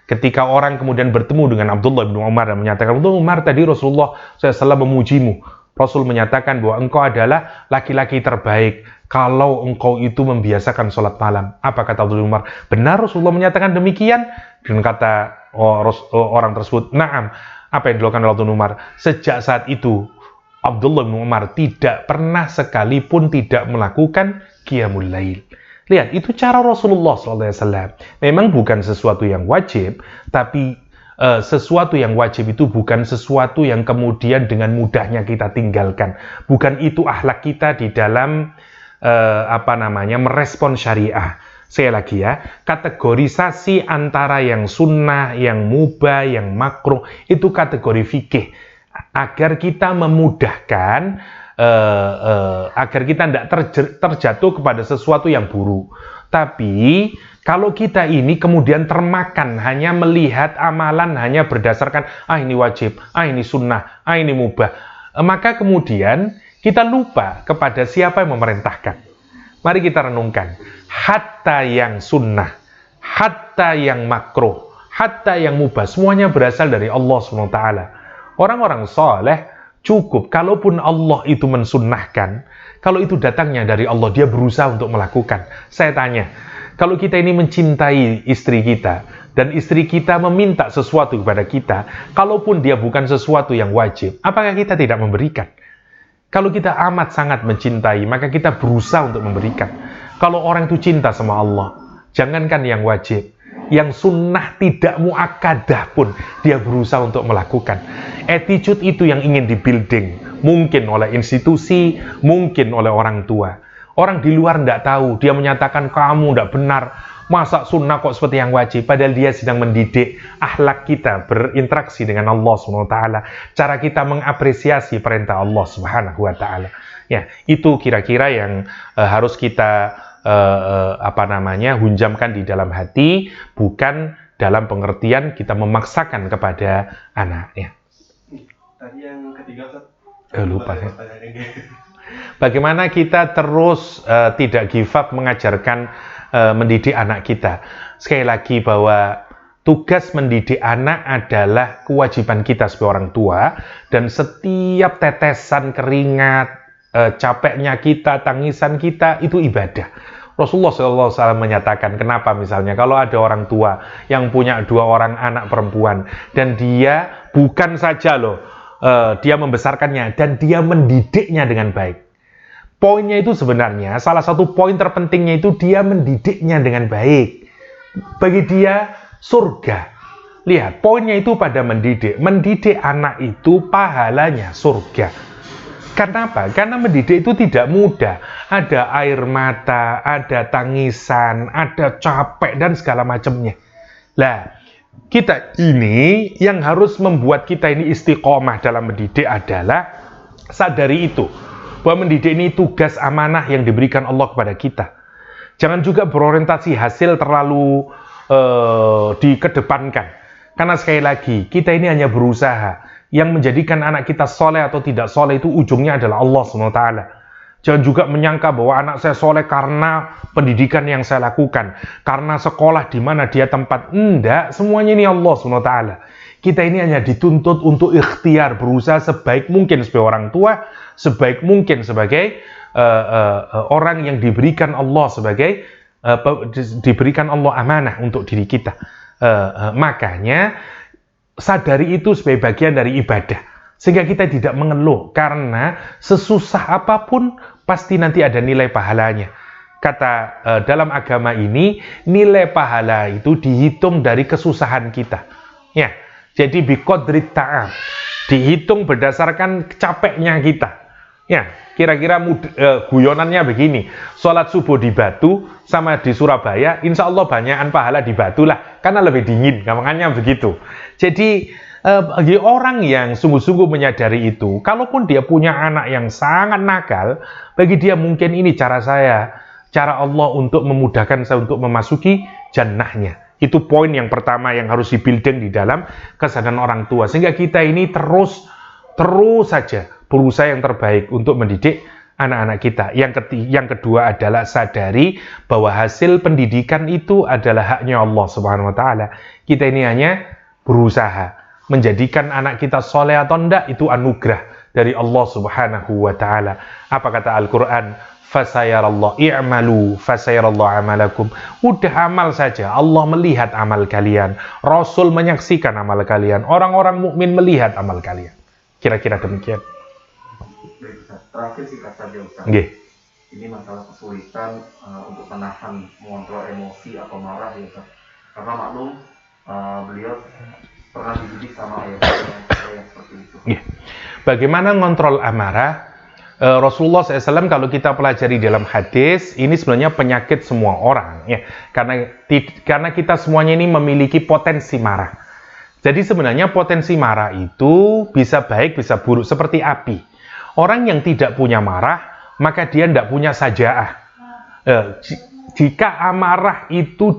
Ketika orang kemudian bertemu dengan Abdullah bin Umar dan menyatakan, Abdullah bin Umar, tadi Rasulullah SAW memujimu. Rasul menyatakan bahwa engkau adalah laki-laki terbaik kalau engkau itu membiasakan sholat malam. Apa kata Abdullah bin Umar? Benar Rasulullah menyatakan demikian? Dan kata orang tersebut, na'am. Apa yang dilakukan oleh Abdullah bin Umar? Sejak saat itu, Abdullah bin Umar tidak pernah sekalipun tidak melakukan qiyamul lail. Lihat, itu cara Rasulullah SAW. Memang bukan sesuatu yang wajib, tapi sesuatu yang wajib itu bukan sesuatu yang kemudian dengan mudahnya kita tinggalkan. Bukan itu akhlak kita di dalam merespon syariah. Sekali lagi ya, kategorisasi antara yang sunnah, yang mubah, yang makruh, itu kategori fikih. Agar kita memudahkan, agar kita tidak terjatuh kepada sesuatu yang buruk. Tapi, kalau kita ini kemudian termakan, hanya melihat amalan, hanya berdasarkan, ini wajib, ini sunnah, ini mubah. Maka kemudian, kita lupa kepada siapa yang memerintahkan. Mari kita renungkan. Hatta yang sunnah, hatta yang makruh, hatta yang mubah, semuanya berasal dari Allah SWT. Orang-orang soleh cukup, kalaupun Allah itu mensunnahkan, kalau itu datangnya dari Allah, dia berusaha untuk melakukan. Saya tanya, kalau kita ini mencintai istri kita, dan istri kita meminta sesuatu kepada kita, kalaupun dia bukan sesuatu yang wajib, apakah kita tidak memberikan? Kalau kita amat sangat mencintai, maka kita berusaha untuk memberikan. Kalau orang itu cinta sama Allah, jangankan yang wajib, yang sunnah tidak muakkadah pun, dia berusaha untuk melakukan. Attitude itu yang ingin di-building, mungkin oleh institusi, mungkin oleh orang tua. Orang di luar tidak tahu, dia menyatakan kamu tidak benar, masa sunnah kok seperti yang wajib, padahal dia sedang mendidik akhlak kita berinteraksi dengan Allah SWT, cara kita mengapresiasi perintah Allah Subhanahu wa taala. Ya, itu kira-kira yang harus kita hunjamkan di dalam hati, bukan dalam pengertian kita memaksakan kepada anak. Ya. Tadi yang ketiga, Ustaz. Lupa ya. Bagaimana kita terus tidak give up mengajarkan mendidik anak kita. Sekali lagi bahwa tugas mendidik anak adalah kewajiban kita sebagai orang tua, dan setiap tetesan keringat, capeknya kita, tangisan kita, itu ibadah. Rasulullah SAW menyatakan, kenapa misalnya kalau ada orang tua yang punya 2 orang anak perempuan, dan dia bukan saja dia membesarkannya, dan dia mendidiknya dengan baik. Poinnya itu sebenarnya, salah satu poin terpentingnya itu dia mendidiknya dengan baik. Bagi dia, surga. Lihat, poinnya itu pada mendidik. Mendidik anak itu pahalanya surga. Kenapa? Karena mendidik itu tidak mudah. Ada air mata, ada tangisan, ada capek, dan segala macamnya. Lah, kita ini yang harus membuat kita ini istiqomah dalam mendidik adalah sadari itu, bahwa mendidik ini tugas amanah yang diberikan Allah kepada kita. Jangan juga berorientasi hasil terlalu dikedepankan. Karena sekali lagi, kita ini hanya berusaha. Yang menjadikan anak kita soleh atau tidak soleh itu ujungnya adalah Allah SWT. Jangan juga menyangka bahwa anak saya soleh karena pendidikan yang saya lakukan, karena sekolah di mana dia tempat. Enggak, semuanya ini Allah SWT. Kita ini hanya dituntut untuk ikhtiar, berusaha sebaik mungkin sebagai orang tua, sebaik mungkin sebagai orang yang diberikan Allah diberikan Allah amanah untuk diri kita. Makanya sadari itu sebagai bagian dari ibadah, sehingga kita tidak mengeluh, karena sesusah apapun pasti nanti ada nilai pahalanya. Kata dalam agama ini, nilai pahala itu dihitung dari kesusahan kita. Ya, jadi biqadrit ta'am, dihitung berdasarkan capeknya kita. Ya, kira-kira guyonannya begini, sholat subuh di Batu sama di Surabaya, insya Allah banyakan pahala di Batu lah, karena lebih dingin, gampangnya begitu. Jadi, bagi orang yang sungguh-sungguh menyadari itu, kalaupun dia punya anak yang sangat nakal, bagi dia mungkin ini cara Allah untuk memudahkan saya untuk memasuki jannahnya. Itu poin yang pertama yang harus di-building di dalam kesadaran orang tua, sehingga kita ini terus saja berusaha yang terbaik untuk mendidik anak-anak kita. Yang kedua adalah sadari bahwa hasil pendidikan itu adalah haknya Allah Subhanahu wa taala. Kita ini hanya berusaha menjadikan anak kita soleh atau enggak, itu anugerah dari Allah Subhanahu wa taala. Apa kata Al-Qur'an? Fasayarallahu i'malu fasayarallahu amalakum. Udah amal saja, Allah melihat amal kalian. Rasul menyaksikan amal kalian. Orang-orang mukmin melihat amal kalian. Kira-kira demikian. Terakhir singkat saja, Ustaz. Ini masalah kesulitan untuk menahan, mengontrol emosi atau marah ya, Ustaz. Karena maklum beliau pernah dididik sama ayah yang seperti itu. Bagaimana ngontrol amarah? Rasulullah SAW kalau kita pelajari dalam hadis, ini sebenarnya penyakit semua orang, ya, karena kita semuanya ini memiliki potensi marah. Jadi sebenarnya potensi marah itu bisa baik, bisa buruk, seperti api. Orang yang tidak punya marah, maka dia tidak punya sajaah. Jika amarah itu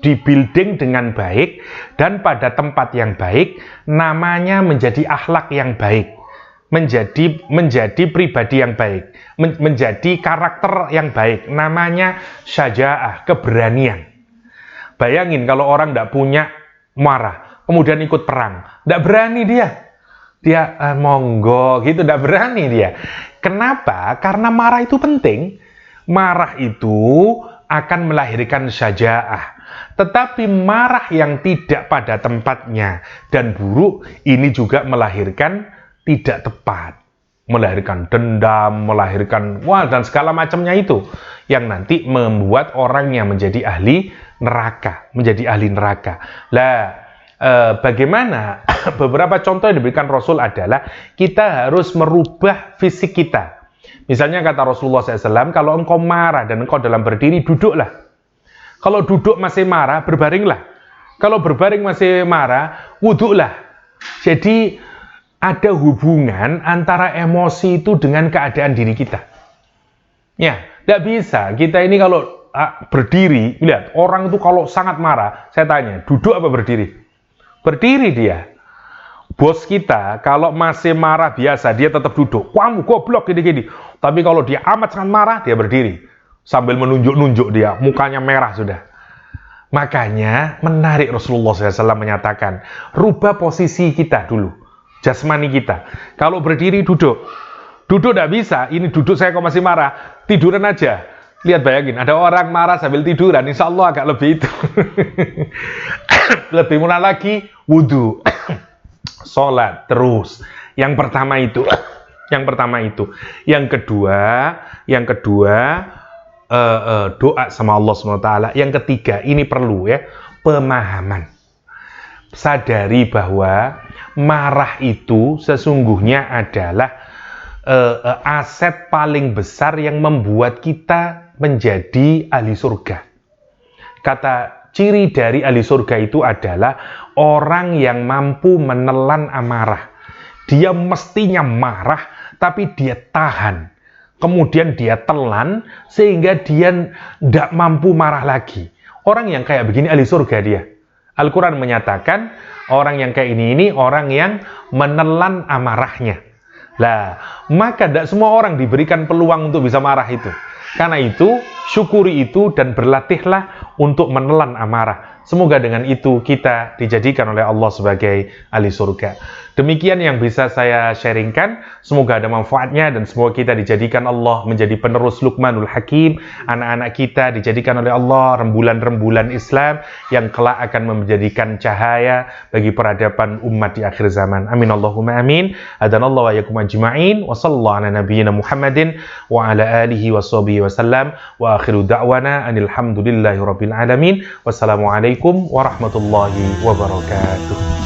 di-building dengan baik dan pada tempat yang baik, namanya menjadi akhlak yang baik. Menjadi pribadi yang baik, menjadi karakter yang baik, namanya syaja'ah, keberanian. Bayangin kalau orang tidak punya marah, kemudian ikut perang, tidak berani dia monggo gitu, tidak berani dia. Kenapa? Karena marah itu penting. Marah itu akan melahirkan syaja'ah. Tetapi marah yang tidak pada tempatnya dan buruk, ini juga melahirkan tidak tepat, melahirkan dendam, melahirkan dan segala macamnya itu yang nanti membuat orangnya menjadi ahli neraka, bagaimana? Beberapa contoh yang diberikan Rasul adalah kita harus merubah fisik kita. Misalnya kata Rasulullah SAW, kalau engkau marah dan engkau dalam berdiri, duduklah. Kalau duduk masih marah, berbaringlah. Kalau berbaring masih marah, wudhulah. Jadi ada hubungan antara emosi itu dengan keadaan diri kita. Ya, tidak bisa. Kita ini kalau berdiri, lihat, orang itu kalau sangat marah, saya tanya, duduk apa berdiri? Berdiri dia. Bos kita, kalau masih marah biasa, dia tetap duduk. Kamu goblok, gini-gini. Tapi kalau dia amat sangat marah, dia berdiri. Sambil menunjuk-nunjuk dia, mukanya merah sudah. Makanya, menarik Rasulullah SAW menyatakan, rubah posisi kita dulu. Jasmani kita. Kalau berdiri, duduk. Duduk tidak bisa. Ini duduk saya kok masih marah. Tiduran aja. Lihat, bayangin. Ada orang marah sambil tiduran. Insya Allah agak lebih itu. Lebih murah lagi, wudhu. Sholat terus. Yang pertama itu. Yang kedua, doa sama Allah SWT. Yang ketiga, ini perlu ya, pemahaman. Sadari bahwa marah itu sesungguhnya adalah aset paling besar yang membuat kita menjadi ahli surga. Kata ciri dari ahli surga itu adalah orang yang mampu menelan amarah. Dia mestinya marah, tapi dia tahan. Kemudian dia telan, sehingga dia tidak mampu marah lagi. Orang yang kayak begini ahli surga dia. Al-Quran menyatakan, orang yang kayak ini orang yang menelan amarahnya. Lah, maka tidak semua orang diberikan peluang untuk bisa marah itu. Karena itu, syukuri itu dan berlatihlah untuk menelan amarah. Semoga dengan itu kita dijadikan oleh Allah sebagai ahli surga. Demikian yang bisa saya sharingkan. Semoga ada manfaatnya dan semoga kita dijadikan Allah menjadi penerus Luqmanul Hakim. Anak-anak kita dijadikan oleh Allah rembulan-rembulan Islam yang kelak akan menjadikan cahaya bagi peradaban umat di akhir zaman. Amin Allahumma amin. Adanallahu wa yakum ajma'in. Wa sallallahu ala nabiyyina Muhammadin wa ala alihi wa sahbihi wa sallam. Wa akhiru da'wana anil hamdulillahi rabbil alamin. Wassalamualaikum warahmatullahi wabarakatuh.